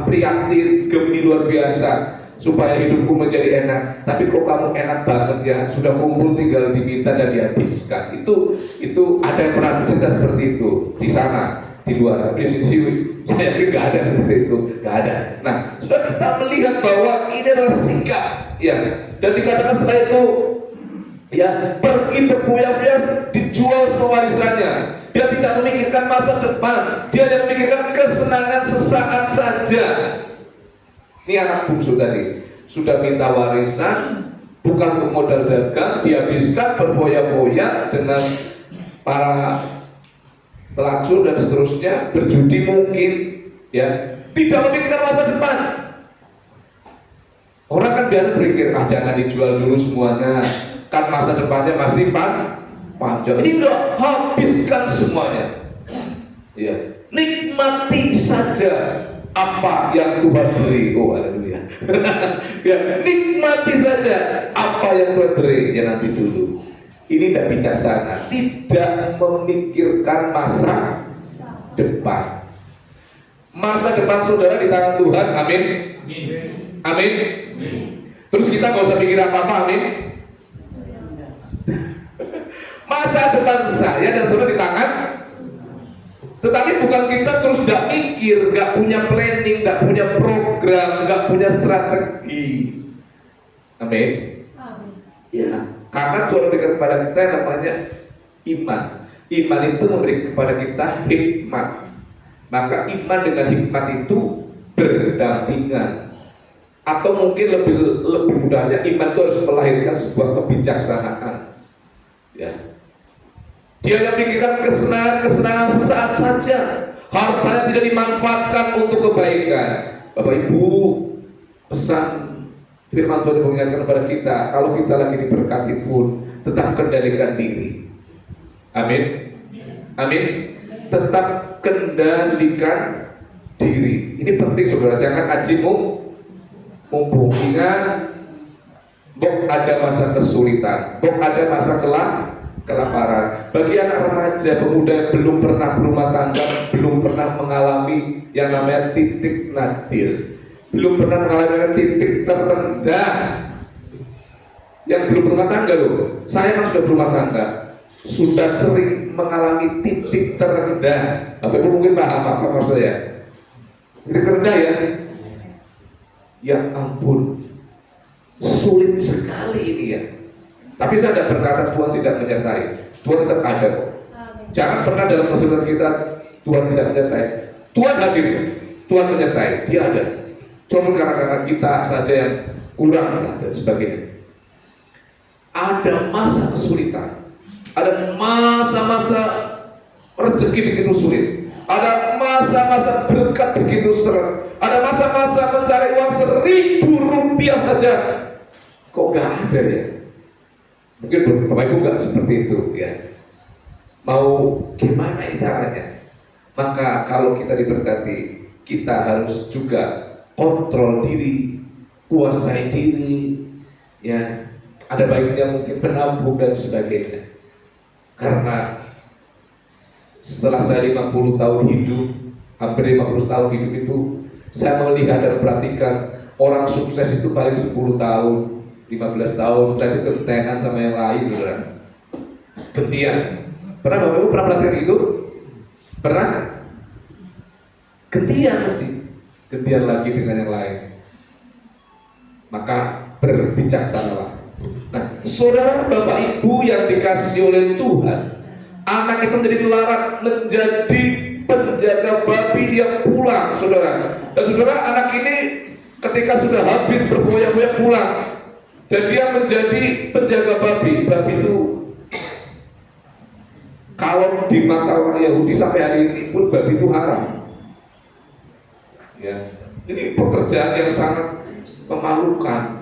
prihatin, gemi luar biasa supaya hidupku menjadi enak. Tapi kok kamu enak banget ya, sudah kumpul tinggal diminta dan dihabiskan. Itu ada yang pernah cerita seperti itu di sana, di luar. Tapi di sini saya yakin nggak ada seperti itu, nggak ada. Nah, sudah kita melihat bahwa ini adalah sikap, ya. Dan dikatakan setelah itu, ya pergi berfoya-foya, dijual semua warisannya. Dia tidak memikirkan masa depan, dia hanya memikirkan kesenangan sesaat saja. Ini anak bungsu tadi sudah minta warisan, bukan untuk modal dagang, dihabiskan berfoya-foya dengan para pelacur dan seterusnya, berjudi mungkin, ya tidak memikirkan masa depan. Orang kan biasa berpikir, jangan dijual dulu semuanya, kan masa depannya masih panjang. Ini enggak, habiskan semuanya. Ya, nikmati saja apa yang Tuhan beri. Oh, haleluya. Ya, nikmati saja apa yang Tuhan beri. Ya, nanti dulu. Ini tidak bijaksana, tidak memikirkan masa depan. Masa depan saudara di tangan Tuhan. Amin. Amin. Terus kita nggak usah pikir apa-apa. Amin. Masa depan saya dan saudara di tangan. Tetapi bukan kita terus nggak mikir, nggak punya planning, nggak punya program, nggak punya strategi. Amin. Ya, karena Tuhan berikan kepada kita yang namanya iman. Iman itu memberi kepada kita hikmat. Maka iman dengan hikmat itu berdampingan. Atau mungkin lebih mudahnya, iman itu harus melahirkan sebuah kebijaksanaan. Ya. Dia yang pikirkan kesenangan sesaat saja, hartanya tidak dimanfaatkan untuk kebaikan. Bapak Ibu, pesan firman Tuhan mengingatkan kepada kita, kalau kita lagi diberkati pun tetap kendalikan diri. Amin. Amin. Tetap kendalikan diri. Ini penting saudara, jangan aji mumpung. Ingat, bok ada masa kesulitan, bok ada masa kelaparan. Bagi anak remaja, pemuda yang belum pernah berumah tangga, belum pernah mengalami yang namanya titik nadir, belum pernah mengalami titik terendah. Yang belum berumah tangga loh, saya kan sudah berumah tangga, sudah sering mengalami titik terendah. Bapak Ibu mungkin paham apa maksudnya? Titik terendah ya? Ya ampun, sulit sekali ini ya. Tapi saya tidak berkata Tuhan tidak menyertai. Tuhan tetap ada kok. Jangan pernah dalam kesulitan kita Tuhan tidak menyertai. Tuhan hadir, Tuhan menyertai, Dia ada. Cuma karena kita saja yang kurang dan sebagainya. Ada masa kesulitan, ada masa-masa rezeki begitu sulit, ada masa-masa berkat begitu seret, ada masa-masa mencari uang Rp1.000 saja kok gak ada ya. Mungkin Bapak Ibu gak seperti itu ya. Mau gimana ini caranya? Maka kalau kita diberkati, kita harus juga kontrol diri, kuasai diri ya. Ada baiknya mungkin menabung dan sebagainya. Karena setelah saya 50 tahun hidup, hampir 50 tahun hidup itu, saya melihat dan perhatikan orang sukses itu paling 10 tahun, 15 tahun, setelah itu gentenan sama yang lain gitu kan. Gentian. Pernah Bapak Ibu pernah perhatikan itu? Pernah? Gentian mesti. Gentian lagi dengan yang lain. Maka berbijaksanalah. Nah, saudara Bapak Ibu yang dikasih oleh Tuhan, anak itu menjadi melarat, menjadi penjaga babi, dia pulang, saudara. Dan saudara, anak ini ketika sudah habis berfoya-foya pulang, dan dia menjadi penjaga babi. Babi itu kalau di mata orang Yahudi sampai hari ini pun babi itu haram. Ya, ini pekerjaan yang sangat memalukan.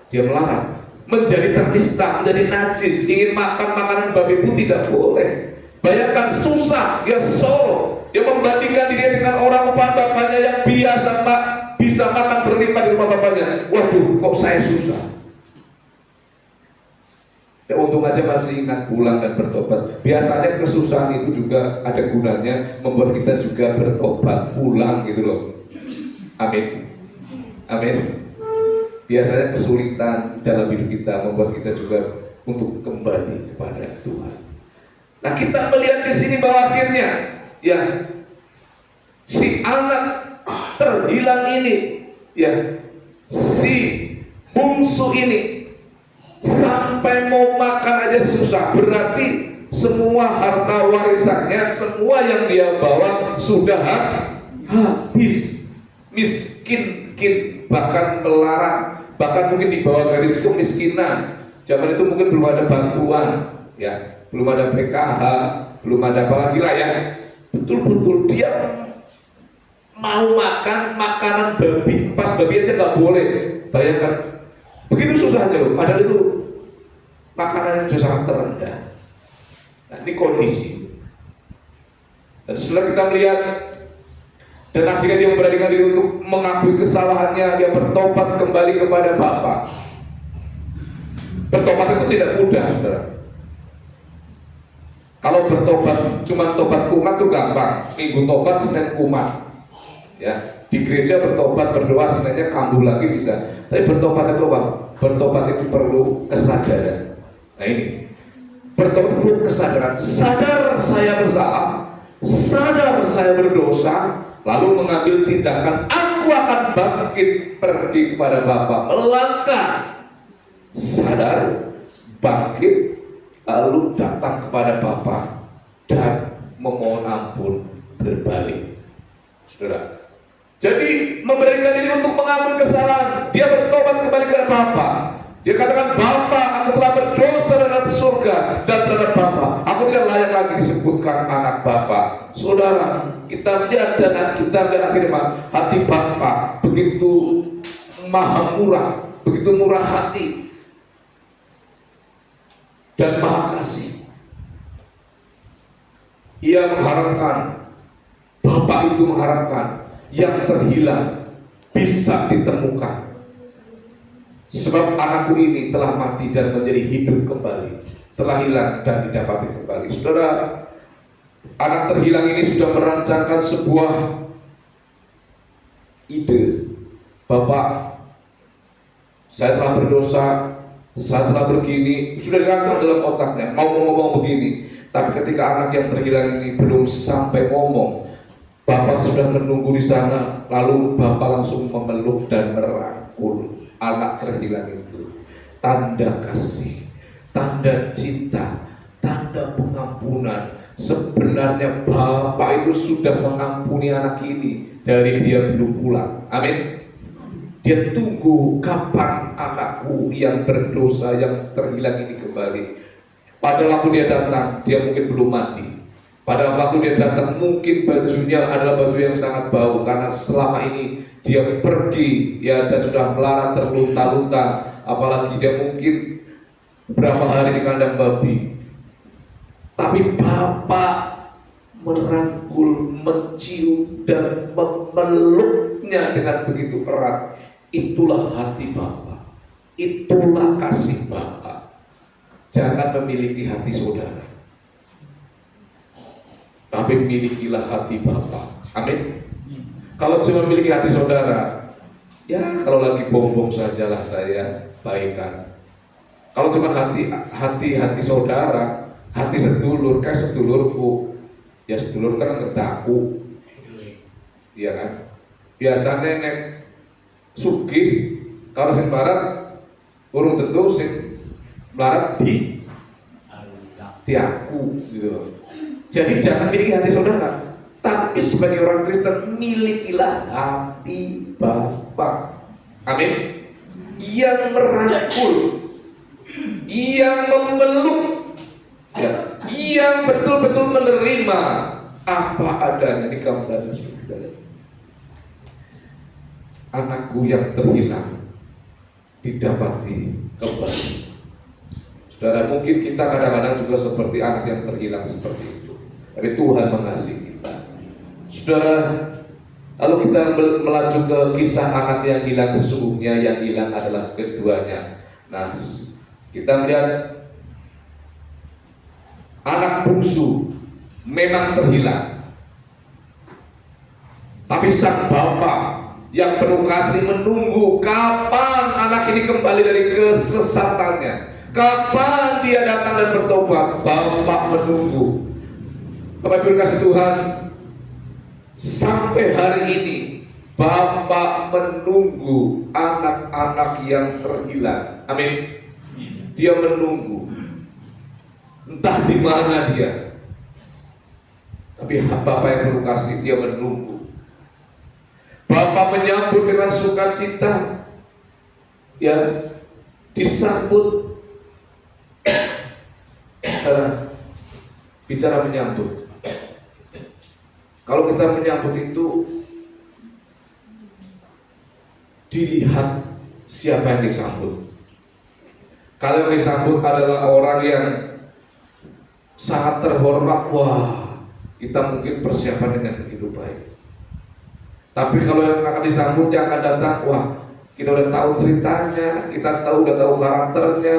Dia melarat, menjadi ternista, menjadi najis, ingin makan makanan babi pun tidak boleh. Bayangkan susah, dia solo, dia membandingkan diri dengan orang rumah bapaknya yang biasa bisa makan berlimpah di rumah bapaknya. Waduh, kok saya susah. Ya, untung aja masih ingat pulang dan bertobat. Biasanya kesusahan itu juga ada gunanya, membuat kita juga bertobat, pulang gitu loh. Amin. Amin. Biasanya kesulitan dalam hidup kita membuat kita juga untuk kembali kepada Tuhan. Nah, kita melihat di sini bahwa akhirnya ya si anak terhilang ini, ya si bungsu ini sampai mau makan aja susah. Berarti semua harta warisannya, semua yang dia bawa sudah habis. Miskin, bahkan melarat, bahkan mungkin di bawah garis kemiskinan. Zaman itu mungkin belum ada bantuan, ya, belum ada PKH, belum ada apalagi lah ya. Betul-betul dia mau makan makanan babi, pas babi aja nggak boleh. Bayangkan, begitu susahnya loh. Padahal itu makanan yang sudah sangat terendah. Nah, ini kondisi. Dan setelah kita melihat, dan akhirnya dia memberanikan diri untuk mengakui kesalahannya, dia bertobat kembali kepada Bapa. Bertobat itu tidak mudah, saudara. Kalau bertobat, cuma tobat kumat itu gampang. Minggu tobat, Senin kumat. Ya, di gereja bertobat, berdoa, Seninnya kambuh lagi bisa. Tapi bertobat itu apa? Bertobat itu perlu kesadaran. Nah ini, bertobat perlu kesadaran. Sadar saya bersalah, sadar saya berdosa, lalu mengambil tindakan. Aku akan bangkit pergi kepada Bapa, melangkah. Sadar, bangkit, lalu datang kepada Bapa dan memohon ampun, berbalik. Saudara, jadi memberanikan diri untuk mengampuni kesalahan. Dia bertobat kembali kepada Bapa. Dia katakan, Bapa, aku telah berdosa terhadap surga dan terhadap Bapa. Aku tidak layak lagi disebutkan anak Bapa. Saudara, kita lihat dan kita lihat akhirnya hati Bapa begitu maha murah, begitu murah hati dan maha kasih. Ia mengharapkan, Bapak itu mengharapkan yang terhilang bisa ditemukan. Sebab anakku ini telah mati dan menjadi hidup kembali, telah hilang dan didapati kembali. Saudara, anak terhilang ini sudah merancangkan sebuah ide. Bapak, saya telah berdosa, saya telah begini, sudah dirancang dalam otaknya, mau ngomong begini. Tapi ketika anak yang terhilang ini belum sampai ngomong, Bapak sudah menunggu di sana, lalu Bapak langsung memeluk dan merangkul anak terhilang itu. Tanda kasih, tanda cinta, tanda pengampunan. Sebenarnya Bapak itu sudah mengampuni anak ini dari dia belum pulang. Amin. Dia tunggu kapan anakku yang berdosa, yang terhilang ini kembali. Pada waktu dia datang, dia mungkin belum mandi. Pada waktu dia datang, mungkin bajunya adalah baju yang sangat bau karena selama ini dia pergi ya dan sudah melarat terlunta-lunta. Apalagi dia mungkin berapa hari di kandang babi. Tapi Bapak merangkul, mencium dan memeluknya dengan begitu erat. Itulah hati Bapak, itulah kasih Bapak. Jangan memiliki hati saudara, tapi milikilah hati Bapa. Amin. Kalau cuma miliki hati saudara, ya kalau lagi bom-bom sajalah saya baikan. Kalau cuma hati saudara, hati sedulur, kayak sedulurku, ya sedulur kan ngedaku, iya kan. Biasanya nek sugih, kalau sing barat, urung tentu sing barat di aku, gitu. Jadi jangan miliki hati saudara, tapi sebagai orang Kristen milikilah hati Bapa. Amin. Yang merangkul, yang memeluk, ya, yang betul-betul menerima apa adanya di gambaran surga. Anakku yang terhilang didapati kembali. Saudara, mungkin kita kadang-kadang juga seperti anak yang terhilang seperti itu. Tapi Tuhan mengasihi kita. Saudara, lalu kita melaju ke kisah anak yang hilang. Sesungguhnya yang hilang adalah keduanya. Nah, kita melihat anak bungsu memang terhilang. Tapi sang Bapa yang penuh kasih menunggu kapan anak ini kembali dari kesesatannya. Kapan dia datang dan bertobat. Bapak menunggu. Bapak Ibu kasih Tuhan, sampai hari ini Bapak menunggu anak-anak yang terhilang. Amin. Dia menunggu. Entah di mana dia, tapi Bapak yang penuh kasih, dia menunggu. Bapak menyambut dengan sukacita, ya, disambut. Bicara menyambut, kalau kita menyambut itu dilihat siapa yang disambut. Kalau yang disambut adalah orang yang sangat terhormat, wah kita mungkin persiapan dengan begitu baik. Tapi kalau yang akan disambut, yang akan datang, wah kita udah tahu ceritanya, kita udah tahu karakternya.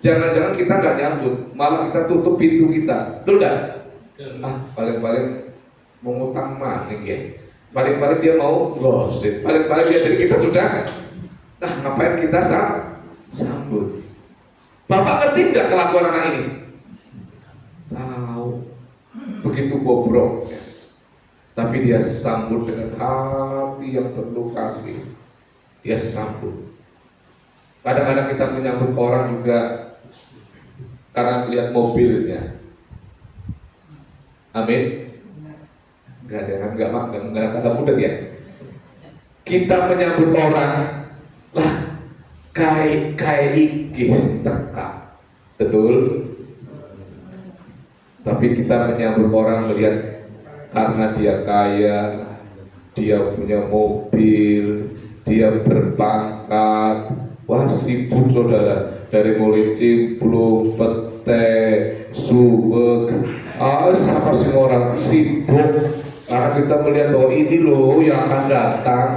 Jangan-jangan kita nggak nyambut, malah kita tutup pintu kita, betul nggak? Paling-paling mau ngutang maling ya, paling-paling dia mau gosip, paling-paling dia dari kita sudah. Nah, ngapain kita sambut? Bapak ngerti nggak kelakuan anak ini? Tahu, begitu bobrok ya. Tapi dia sambut dengan hati yang penuh kasih. Dia sambut. Kadang-kadang kita menyambut orang juga karena melihat mobilnya. Amin. Enggak mudah ya. Kita menyambut orang lah kayak iki teka. Betul? Tapi kita menyambut orang melihat karena dia kaya, dia punya mobil, dia berpangkat, wah sibuk saudara, dari mulai cimplung, pete, subek, sama semua orang sibuk. Karena kita melihat bahwa ini loh yang akan datang.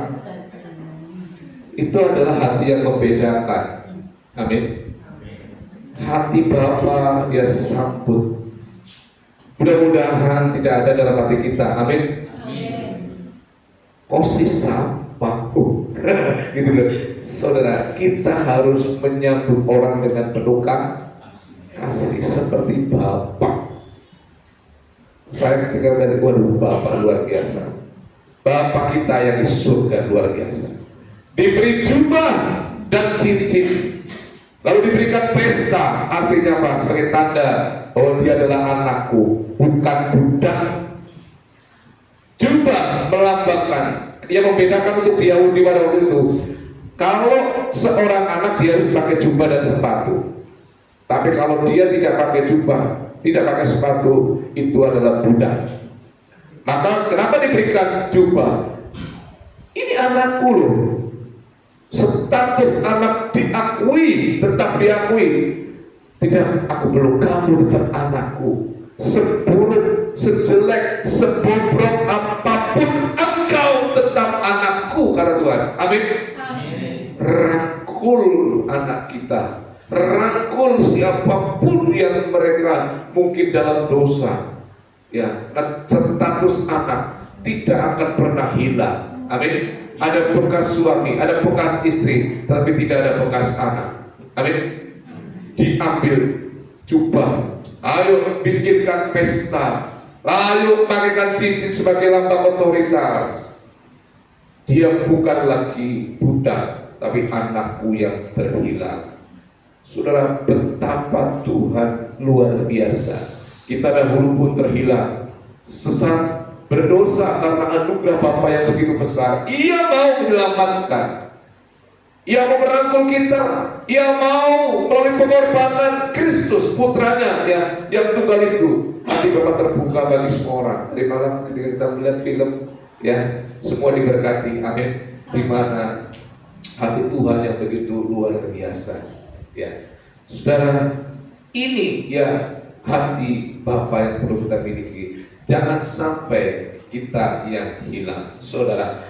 Itu adalah hati yang membedakan. Amin. Hati Bapa dia sambut. Mudah-mudahan tidak ada dalam hati kita. Amin. Kosis sapa. Gitu loh. Saudara, kita harus menyambut orang dengan penuh kasih seperti Bapak. Saya ketika melihat, waduh Bapak luar biasa. Bapak kita yang di surga luar biasa. Diberi jubah dan cincin, lalu diberikan pesta, artinya apa? Sebagai tanda bahwa dia adalah anakku, bukan budak. Jubah melambangkan, yang membedakan untuk Yahudi pada waktu itu, kalau seorang anak dia harus pakai jubah dan sepatu. Tapi kalau dia tidak pakai jubah, tidak pakai sepatu, itu adalah budak. Maka kenapa diberikan jubah? Ini anakku loh. Status anak diakui, tetap diakui. Tidak, aku belum, kamu tetap anakku. Seburuk, sejelek, sebobrok apapun, engkau tetap anakku, kata Tuhan. Amin. Rangkul anak kita, rangkul siapapun yang mereka mungkin dalam dosa. Ya, status anak tidak akan pernah hilang. Amin. Ada bekas suami, ada bekas istri, tapi tidak ada bekas anak. Amin. Diambil jubah, ayo bikinkan pesta, ayo pakaikan cincin sebagai lambang otoritas. Dia bukan lagi budak, tapi anakku yang terhilang. Saudara, betapa Tuhan luar biasa. Kita dahulu pun terhilang, sesat, berdosa karena anugerah Bapa yang begitu besar. Ia mau menyelamatkan, Ia mau merangkul kita, Ia mau melalui pengorbanan Kristus putranya yang tunggal itu. Hati Bapa terbuka bagi semua orang. Tadi malam ketika kita melihat film, ya semua diberkati. Amin. Di mana hati Tuhan yang begitu luar biasa. Ya, saudara, ini ya hati Bapa yang perlu kita miliki. Jangan sampai kita yang hilang. Saudara,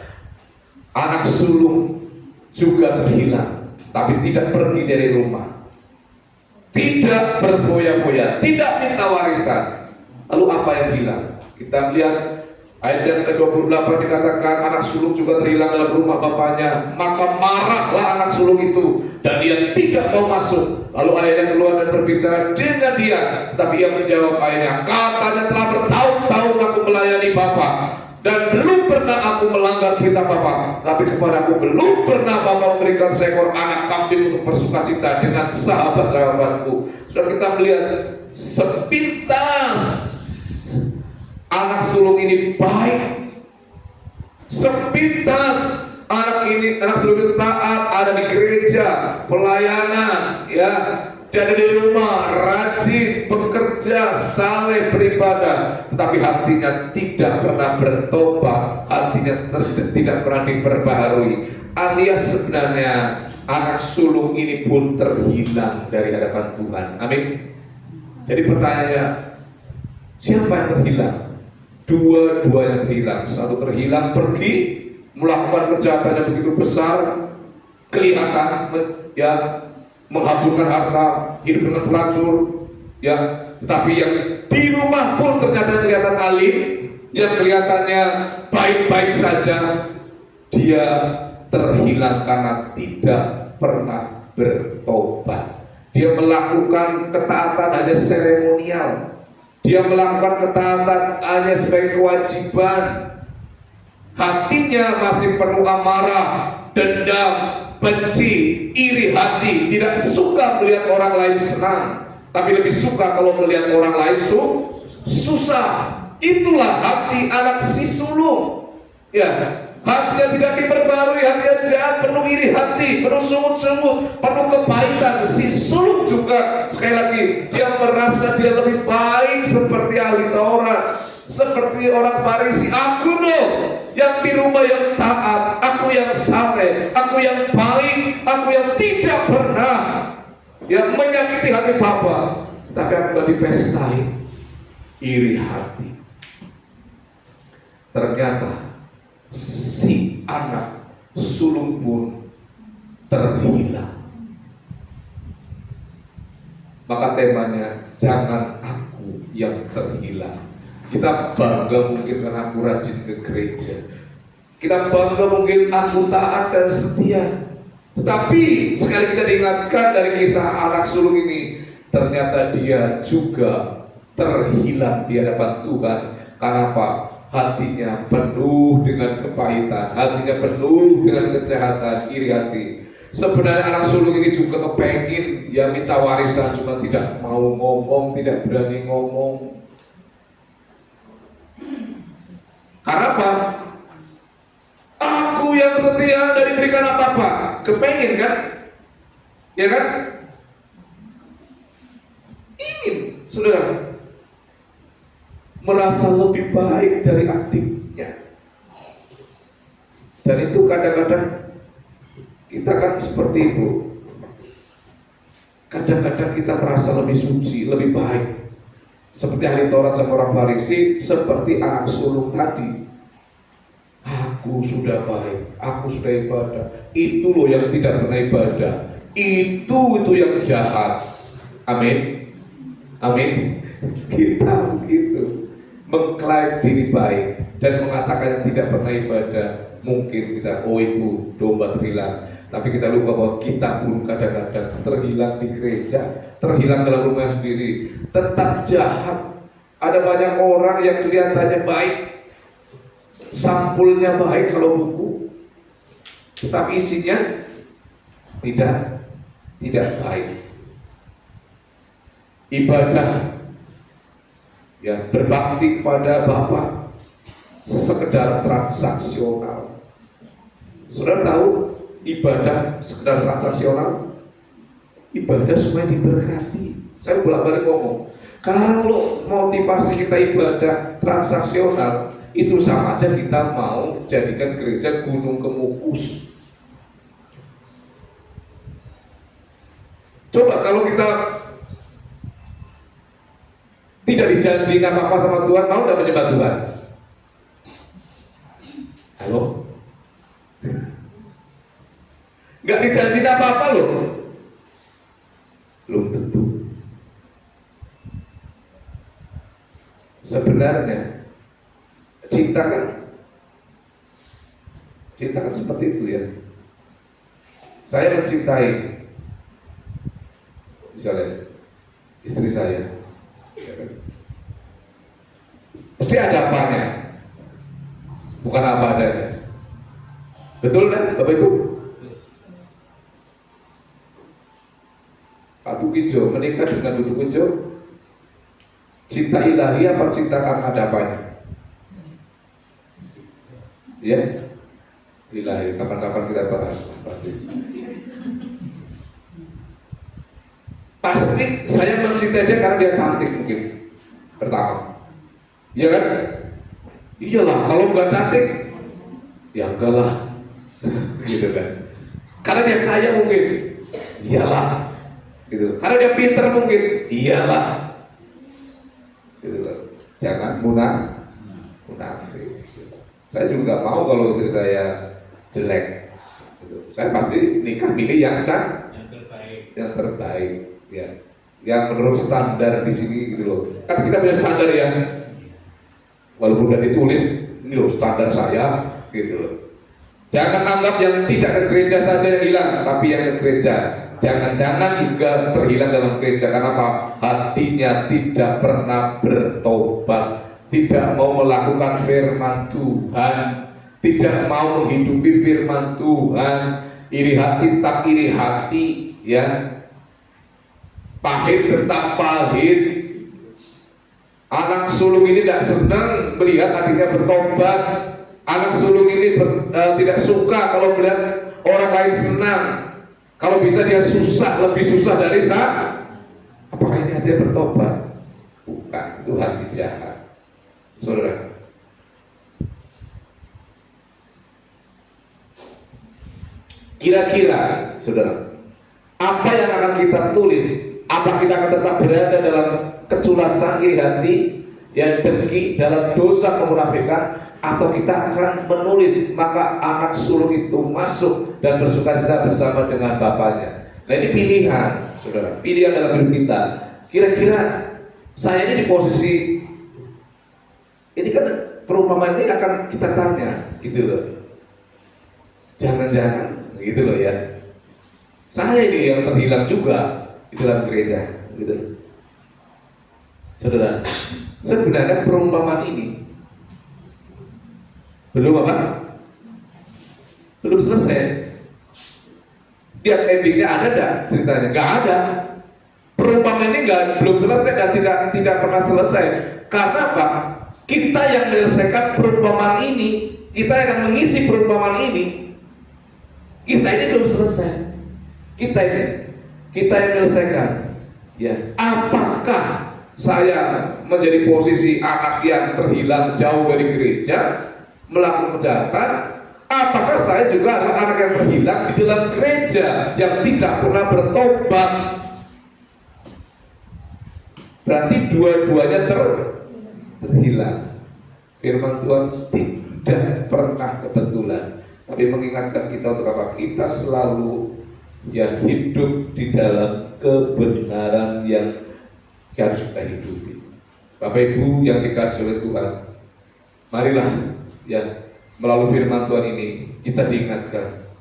anak sulung juga terhilang, tapi tidak pergi dari rumah, tidak berfoya-foya, tidak minta warisan. Lalu apa yang hilang? Kita lihat ayat yang ke-28 dikatakan anak sulung juga terhilang dalam rumah bapaknya. Maka marahlah anak sulung itu dan dia tidak mau masuk. Lalu ayahnya keluar dan berbicara dengan dia, tapi ia menjawab ayahnya, katanya telah bertahun-tahun aku melayani Bapa dan belum pernah aku melanggar perintah Bapa. Tapi kepadaku belum pernah Bapa memberikan seekor anak kambing untuk bersukacita dengan sahabat-sahabatku. Sudah kita melihat sepintas anak sulung ini baik, sepintas anak sulung itu taat, ada di gereja, pelayanan, ya, dia ada di rumah, rajin bekerja, saleh beribadah, tetapi hatinya tidak pernah bertobat, hatinya tidak pernah diperbaharui. Alias sebenarnya anak sulung ini pun terhilang dari hadapan Tuhan. Amin. Jadi pertanyaannya, Siapa yang terhilang? Dua-duanya terhilang. Satu terhilang pergi melakukan kejahatan yang begitu besar, kelihatan ya menghaburkan harta, hidup dengan pelacur, ya. Tetapi yang di rumah pun ternyata kelihatan alim, yang kelihatannya baik-baik saja, dia terhilang karena tidak pernah bertobat. Dia melakukan ketaatan hanya seremonial. Dia melakukan ketaatan hanya sebagai kewajiban. Hatinya masih penuh amarah, dendam, benci, iri hati. Tidak suka melihat orang lain senang, tapi lebih suka kalau melihat orang lain susah. Itulah hati anak si sulung. Ya, hatinya tidak diperbarui, hatinya jahat, penuh iri hati, penuh sungut-sungut, penuh kepahitan. Si sulung juga sekali lagi dia merasa dia lebih baik seperti ahli Taurat, seperti orang Farisi. Aku loh yang di rumah yang taat, aku yang saleh, aku yang baik, aku yang tidak pernah yang menyakiti hati Bapa, tapi aku gak dipestai. Iri hati. Ternyata si anak sulung pun terhilang. Maka temanya jangan aku yang terhilang. Kita bangga mungkin karena aku rajin ke gereja, kita bangga mungkin aku taat dan setia. Tetapi sekali kita diingatkan dari kisah anak sulung ini, ternyata dia juga terhilang di hadapan Tuhan. Kenapa? Hatinya penuh dengan kepahitan, hatinya penuh dengan kejahatan, iri hati. Sebenarnya anak sulung ini juga kepengin ya minta warisan, cuma tidak mau ngomong, tidak berani ngomong. Karena apa? Aku yang setia dan diberikan apa-apa. Kepengin kan? Ya kan? Ingin, saudara, merasa lebih baik dari adiknya. Dan itu kadang-kadang kita kan seperti itu. Kadang-kadang kita merasa lebih suci, lebih baik, seperti ahli Taurat sama orang Farisi, seperti anak sulung tadi. Aku sudah baik, aku sudah ibadah. Itu loh yang tidak pernah ibadah. Itu yang jahat. Amin. Amin. Kita begitu mengklaim diri baik dan mengatakan yang tidak pernah ibadah. Mungkin kita, oh itu domba terhilang, tapi kita lupa bahwa kita pun kadang-kadang terhilang di gereja, terhilang dalam rumah sendiri, tetap jahat. Ada banyak orang yang kelihatannya baik, sampulnya baik kalau buku, tetapi isinya tidak baik. Ibadah ya, berbakti kepada Bapa sekedar transaksional. Saudara tahu ibadah sekedar transaksional? Ibadah supaya diberkati. Saya bolak-balik ngomong, kalau motivasi kita ibadah transaksional, itu sama aja kita mau jadikan gereja gunung kemukus. Coba kalau kita tidak dijanjikan apa-apa sama Tuhan, mau tidak menyembah Tuhan? Halo? Gak dijanjikan apa-apa loh. Belum tentu. Sebenarnya cinta kan seperti itu ya. Saya mencintai misalnya istri saya, ya kan? Pasti ada apanya, bukan apa adanya. Betul kan Bapak Ibu? Pak Tukijo menikah dengan Bu Tukijo, cinta ilahi apa cinta karena ada apanya? Ya, ilahi. Kapan-kapan kita bahas pasti. Pasti saya mencintai dia karena dia cantik mungkin pertama, iya kan? Iyalah, kalau nggak cantik, ya enggak lah, gitu kan? Karena dia kaya mungkin, iyalah, gitu. Karena dia pintar mungkin, iyalah, gitu kan? Jangan munafik. Saya juga nggak mau kalau istri saya jelek. Saya pasti nikah pilih yang terbaik, ya. Yang menurut standar di sini gitu loh. Kan kita punya standar ya. Walaupun udah ditulis ini loh standar saya, gitu loh. Jangan anggap yang tidak ke gereja saja yang hilang, tapi yang ke gereja. Jangan-jangan juga terhilang dalam gereja. Karena apa? Hatinya tidak pernah bertobat, tidak mau melakukan firman Tuhan, tidak mau menghidupi firman Tuhan, iri hati tak iri hati, ya. Pahit tetap pahit. Anak sulung ini tidak senang melihat adiknya bertobat. Anak sulung ini tidak suka kalau melihat orang lain senang. Kalau bisa dia susah, lebih susah dari saya. Apakah ini hatinya bertobat? Bukan, itu hati jahat. Saudara, kira-kira, saudara, apa yang akan kita tulis? Apa kita akan tetap berada dalam keculasan iri hati, yang dengki, dalam dosa kemunafikan, atau kita akan menulis maka anak sulung itu masuk dan bersukacita bersama dengan bapaknya? Nah, ini pilihan, saudara, pilihan dalam hidup kita. Kira-kira saya ini di posisi ini, kan perumpamaan ini akan kita tanya, gitu loh. Jangan-jangan, gitu loh ya. Saya ini yang terhilang juga di dalam gereja, gitu. Saudara, sebenarnya perumpamaan ini belum apa? Belum selesai. Lihat endingnya ada enggak ceritanya? Enggak ada. Perumpamaan ini belum selesai dan tidak pernah selesai. Karena apa? Kita yang menyelesaikan perumpamaan ini, kita yang mengisi perumpamaan ini. Kisah ini belum selesai. Kita yang menyelesaikan. Ya, apakah saya menjadi posisi anak yang terhilang jauh dari gereja, melakukan kejahatan? Apakah saya juga adalah anak yang terhilang di dalam gereja yang tidak pernah bertobat? Berarti dua-duanya terhilang. Firman Tuhan tidak pernah kebetulan, tapi mengingatkan kita untuk apa? Kita selalu ya hidup di dalam kebenaran yang harus kita hidupi. Bapak Ibu yang dikasihi oleh Tuhan, marilah ya melalui firman Tuhan ini kita diingatkan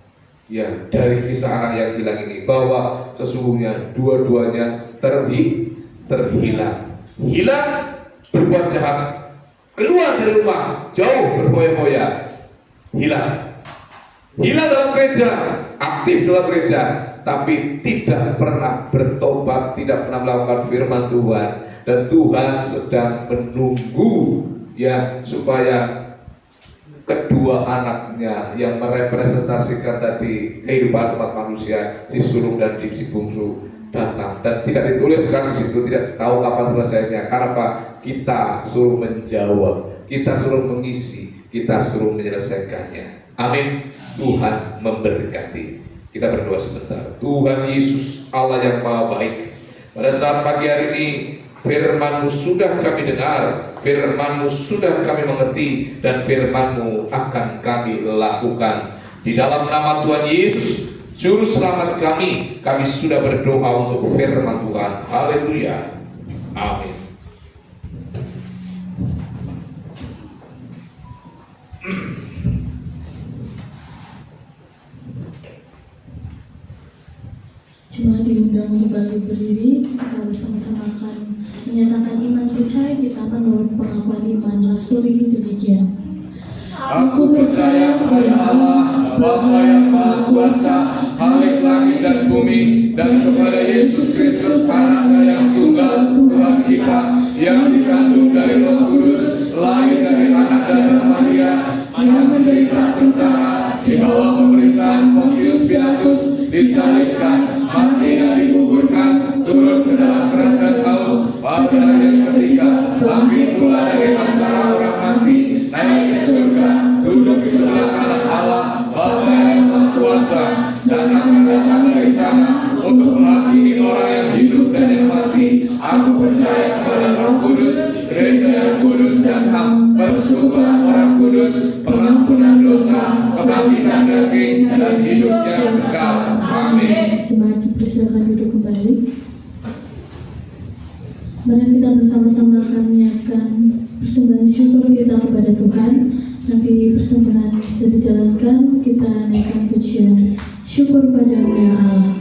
ya dari kisah anak yang hilang ini, bahwa sesungguhnya dua-duanya terhilang. Hilang berbuat jahat, keluar dari rumah jauh berfoya-foya, hilang dalam gereja, aktif dalam gereja, tapi tidak pernah bertobat, tidak pernah melakukan firman Tuhan. Dan Tuhan sedang menunggu ya supaya kedua anaknya yang merepresentasikan tadi kehidupan umat manusia, si sulung dan si bungsu, datang. Dan tidak dituliskan di situ, tidak tahu kapan selesainya. Karena apa? Kita suruh menjawab, kita suruh mengisi, kita suruh menyelesaikannya. Amin. Tuhan memberkati. Kita berdoa sebentar. Tuhan Yesus, Allah yang Maha Baik, pada saat pagi hari ini firman-Mu sudah kami dengar, firman-Mu sudah kami mengerti, dan firman-Mu akan kami lakukan. Di dalam nama Tuhan Yesus, Juru Selamat kami sudah berdoa untuk firman Tuhan. Haleluya. Amin. Jemaat diundang untuk bangkit berdiri. Kita bersama-sama akan menyatakan iman percaya kita menurut pengakuan iman rasuli demikian. Aku percaya kepada Allah, Bapa yang Maha Kuasa, Khalik langit dan bumi, dan kepada Yesus Kristus Anaknya yang tunggal, Tuhan kita, yang dikandung dari Roh Kudus, lahir dari anak darah Maria, yang menderita sengsara di bawah pemerintahan Pontius Pilatus, disalibkan, mati dan dikuburkan, turun ke dalam kerajaan Allah, pada hari ketiga bangkit pula dari antara orang mati, naik ke surga, duduk di sebelah kanan Allah, Bapa yang Maha Kuasa, dan akan datang dari sana untuk menghakimi orang yang hidup dan yang mati. Aku percaya kepada Roh Kudus, gereja yang kudus dan hak, persekutuan orang kudus, pengampunan dosa, kebangkitan daging, dan hidup yang kekal. Amin. Jemaat dipersilakan duduk kembali. Mari kita bersama-sama akan menyiapkan persembahan syukur kita kepada Tuhan. Nanti persembahan bisa dijalankan, kita naikkan pujian syukur padamu ya Allah.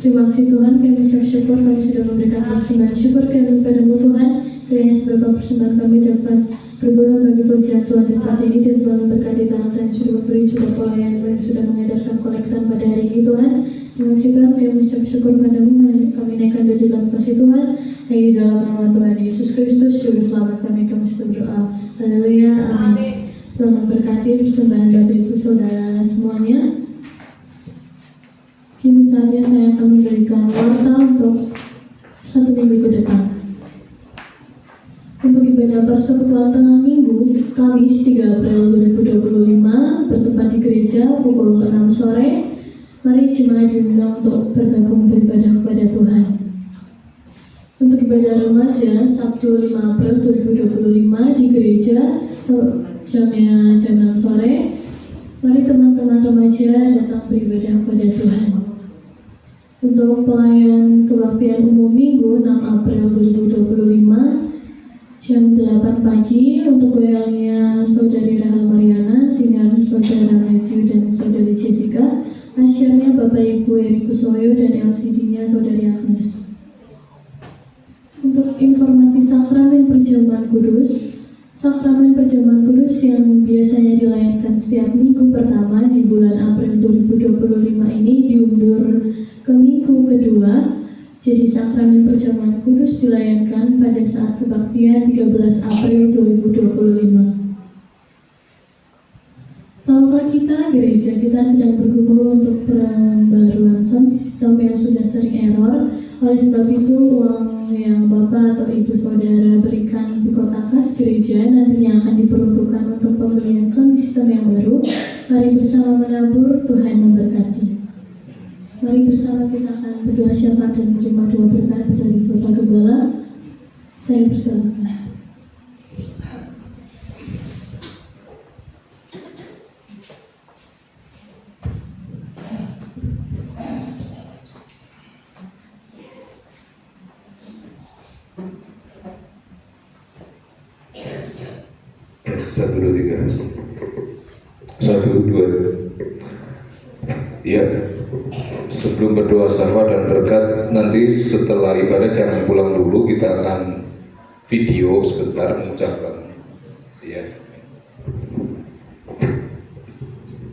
Terima kasih Tuhan, kami mengucap syukur kami sudah memberikan persembahan syukur kami kepadamu Tuhan. Kiranya seberapa persembahan kami dapat berguna bagi pujian Tuhan tempat ini, dan Tuhan memberkati tangan yang sudah memberi juga pelayan yang sudah mengedarkan kolektan pada hari ini Tuhan. Terima kasih Tuhan, kami mengucap syukur padamu, kami naikkan doa dalam kasih Tuhan. Di dalam nama Tuhan Yesus Kristus, Juru Selamat kami sudah berdoa. Haleluya, amin. Tuhan memberkati persembahan Bapak Ibu Saudara semuanya. Kini saatnya saya akan memberikan warta untuk 1 minggu ke depan. Untuk ibadah persekutuan tengah minggu, Kamis 3 April 2025, bertempat di gereja pukul 6 sore. Mari jemaat diundang untuk bergabung beribadah kepada Tuhan. Untuk ibadah remaja, Sabtu 5 April 2025 di gereja, jamnya jam 6 sore. Mari teman-teman remaja datang beribadah kepada Tuhan. Untuk pelayan kebaktian umum minggu 6 April 2025 jam 8 pagi, untuk WL-nya Saudari Rahel Mariana, Sinar Saudara Matthew dan Saudari Jessica, asyarnya Bapak Ibu Eri Kusoyo, dan LCD-nya Saudari Agnes. Untuk informasi sakramen perjamuan kudus, sakramen perjamuan kudus yang biasanya dilayankan setiap minggu pertama di bulan April 2025 ini diundur ke minggu kedua. Jadi sakramen perjamuan kudus dilayankan pada saat kebaktian 13 April 2025. Tahukah kita, gereja kita sedang bergumul untuk pembaruan sound system laptop yang sudah sering error. Oleh sebab itu, uang yang Bapak atau Ibu Saudara berikan di kotak kas gereja nantinya akan diperuntukkan untuk pembelian sound system yang baru. Mari bersama menabur, Tuhan memberkati. Mari bersama kita akan berdoa syafaat dan menerima doa berkat dari Bapak Gembala. Saya persilakan. Satu, dua, tiga. Satu, dua. Ya, sebelum berdoa syafaat dan berkat, nanti setelah ibadah jangan pulang dulu, kita akan video sebentar mengucapkan ya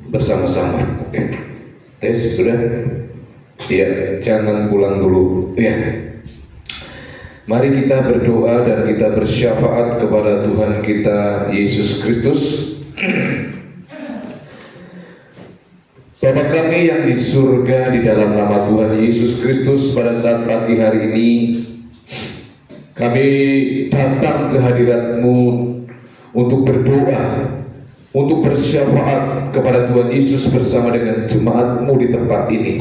bersama-sama. Oke, tes sudah. Ya, jangan pulang dulu ya. Mari kita berdoa dan kita bersyafaat kepada Tuhan kita Yesus Kristus. Bapa kami yang di surga, di dalam nama Tuhan Yesus Kristus, pada saat pagi hari ini kami datang ke hadirat-Mu untuk berdoa, untuk bersyafaat kepada Tuhan Yesus bersama dengan jemaat-Mu di tempat ini.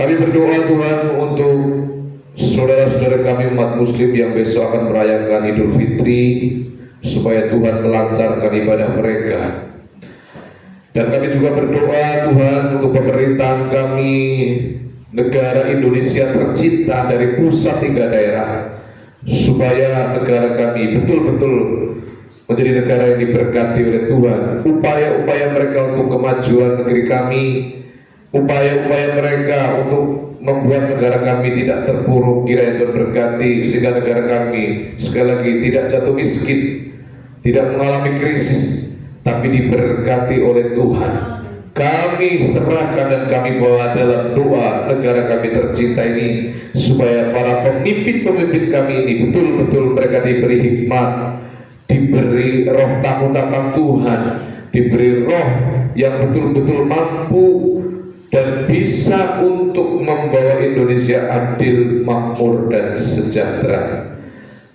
Kami berdoa Tuhan untuk saudara-saudara kami umat muslim yang besok akan merayakan Idul Fitri, supaya Tuhan melancarkan ibadah mereka. Dan kami juga berdoa Tuhan untuk pemerintahan kami, negara Indonesia tercinta dari pusat hingga daerah, supaya negara kami betul-betul menjadi negara yang diberkati oleh Tuhan. Upaya-upaya mereka untuk kemajuan negeri kami, upaya-upaya mereka untuk membuat negara kami tidak terpuruk, kiranya Tuhan berkati sehingga negara kami sekali lagi tidak jatuh miskin, tidak mengalami krisis, tapi diberkati oleh Tuhan. Kami serahkan dan kami bawa dalam doa negara kami tercinta ini, supaya para pemimpin-pemimpin kami ini betul-betul mereka diberi hikmat, diberi roh takut akan Tuhan, diberi roh yang betul-betul mampu dan bisa untuk membawa Indonesia adil, makmur, dan sejahtera.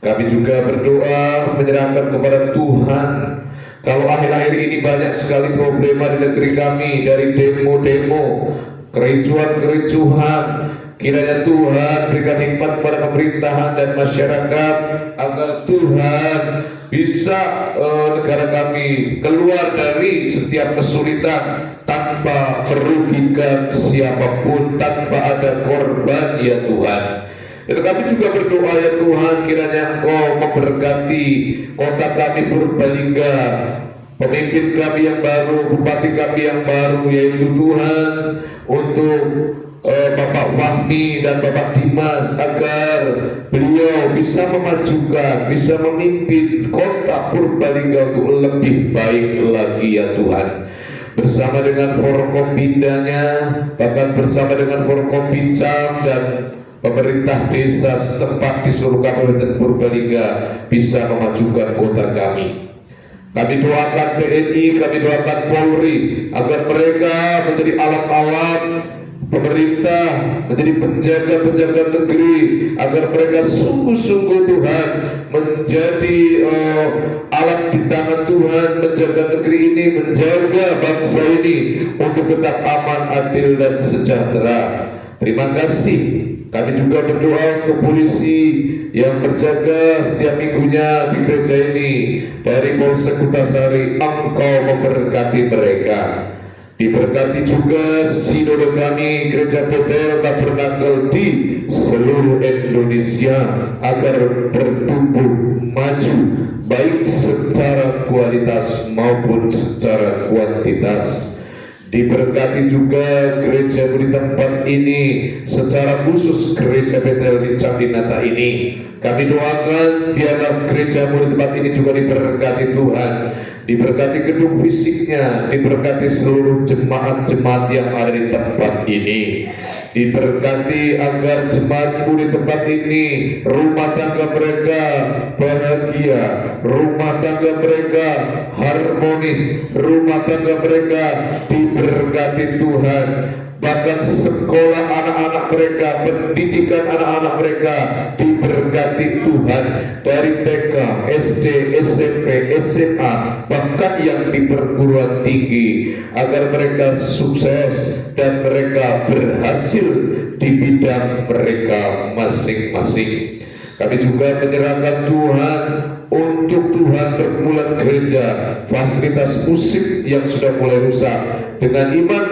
Kami juga berdoa menyerahkan kepada Tuhan, kalau akhir-akhir ini banyak sekali problema di negeri kami, dari demo-demo, kericuhan-kericuhan, kiranya Tuhan berikan hikmat kepada pemerintahan dan masyarakat, agar Tuhan bisa negara kami keluar dari setiap kesulitan tanpa merugikan siapapun, tanpa ada korban ya Tuhan. Dan kami juga berdoa ya Tuhan, kiranya Engkau memberkati kota kami Purbalingga, pemimpin kami yang baru, bupati kami yang baru, yaitu Tuhan, untuk Bapak Fahmi dan Bapak Dimas, agar beliau bisa memajukan, bisa memimpin kota Purbalingga untuk lebih baik lagi ya Tuhan. Bersama dengan Forkompindanya, bahkan bersama dengan Forkompincam dan pemerintah desa setempat di seluruh Kabupaten Purbalingga bisa memajukan kota kami. Kami doakan TNI, kami doakan Polri, agar mereka menjadi alat-alat pemerintah, menjadi penjaga-penjaga negeri, agar mereka sungguh-sungguh Tuhan menjadi alat di tangan Tuhan, menjaga negeri ini, menjaga bangsa ini untuk tetap aman, adil, dan sejahtera. Terima kasih. Kami juga berdoa untuk polisi yang berjaga setiap minggunya di gereja ini, dari Polsek Kutasari. Engkau memberkati mereka. Diberkati juga sinode kami Gereja Bethel Tabernakel di seluruh Indonesia, agar bertumbuh maju baik secara kualitas maupun secara kuantitas. Diberkati juga gereja di tempat ini, secara khusus Gereja Bethel di Candinata ini. Kami doakan biarlah gereja di tempat ini juga diberkati Tuhan, diberkati gedung fisiknya, diberkati seluruh jemaat-jemaat yang ada di tempat ini, diberkati agar jemaatmu di tempat ini, rumah tangga mereka bahagia, rumah tangga mereka harmonis, rumah tangga mereka diberkati Tuhan, bahkan sekolah anak-anak mereka, pendidikan anak-anak mereka diberkati Tuhan, dari TK, SD, SMP, SMA, bahkan yang di perguruan tinggi, agar mereka sukses dan mereka berhasil di bidang mereka masing-masing. Kami juga menyerahkan Tuhan untuk Tuhan pergumulan gereja, fasilitas musik yang sudah mulai rusak. Dengan iman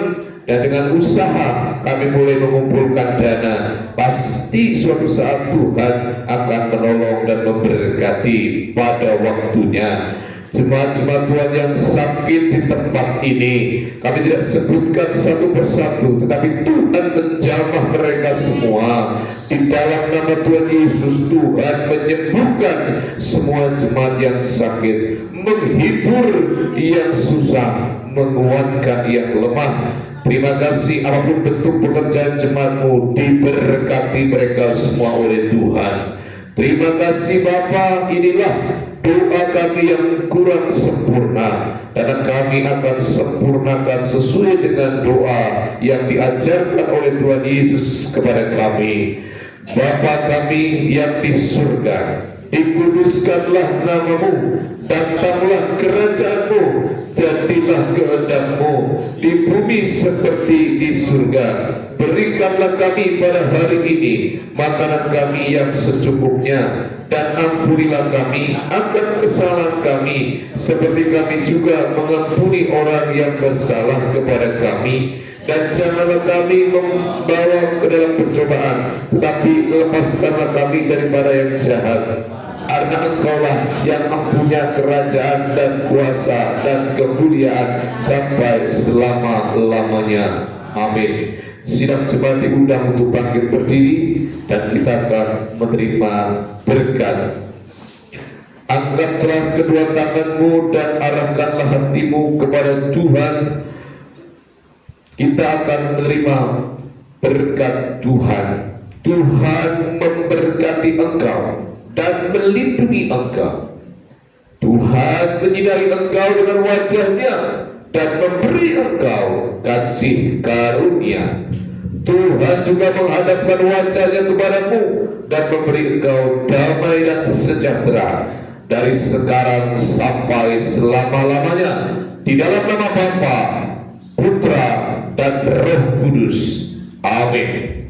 dan dengan usaha kami mulai mengumpulkan dana. Pasti suatu saat Tuhan akan menolong dan memberkati pada waktunya. Jemaat-jemaat Tuhan yang sakit di tempat ini, kami tidak sebutkan satu persatu, tetapi Tuhan menjamah mereka semua. Di dalam nama Tuhan Yesus, Tuhan menyembuhkan semua jemaat yang sakit, menghibur yang susah, menguatkan yang lemah. Terima kasih, apapun bentuk pekerjaan jemaatmu, diberkati mereka semua oleh Tuhan. Terima kasih Bapa, inilah doa kami yang kurang sempurna, dan kami akan sempurnakan sesuai dengan doa yang diajarkan oleh Tuhan Yesus kepada kami. Bapa kami yang di surga, dikuduskanlah namamu, datanglah kerajaanmu, jadilah kehendakmu di bumi seperti di surga. Berikanlah kami pada hari ini makanan kami yang secukupnya, dan ampunilah kami akan kesalahan kami, seperti kami juga mengampuni orang yang bersalah kepada kami. Dan janganlah kami membawa ke dalam pencobaan, tetapi lepaskanlah kami daripada yang jahat. Karena Engkaulah yang mempunyai kerajaan dan kuasa dan kemuliaan sampai selama-lamanya. Amin. Sidang jemaat diundang untuk bangkit berdiri, dan kita akan menerima berkat. Angkatlah kedua tanganmu dan arahkanlah hatimu kepada Tuhan. Kita akan menerima berkat Tuhan. Tuhan memberkati engkau dan melindungi engkau. Tuhan menyinari engkau dengan wajahnya dan memberi engkau kasih karunia. Tuhan juga menghadapkan wajahnya kepadamu dan memberi engkau damai dan sejahtera dari sekarang sampai selama-lamanya. Di dalam nama Bapa, Putra, dan Roh Kudus. Amin.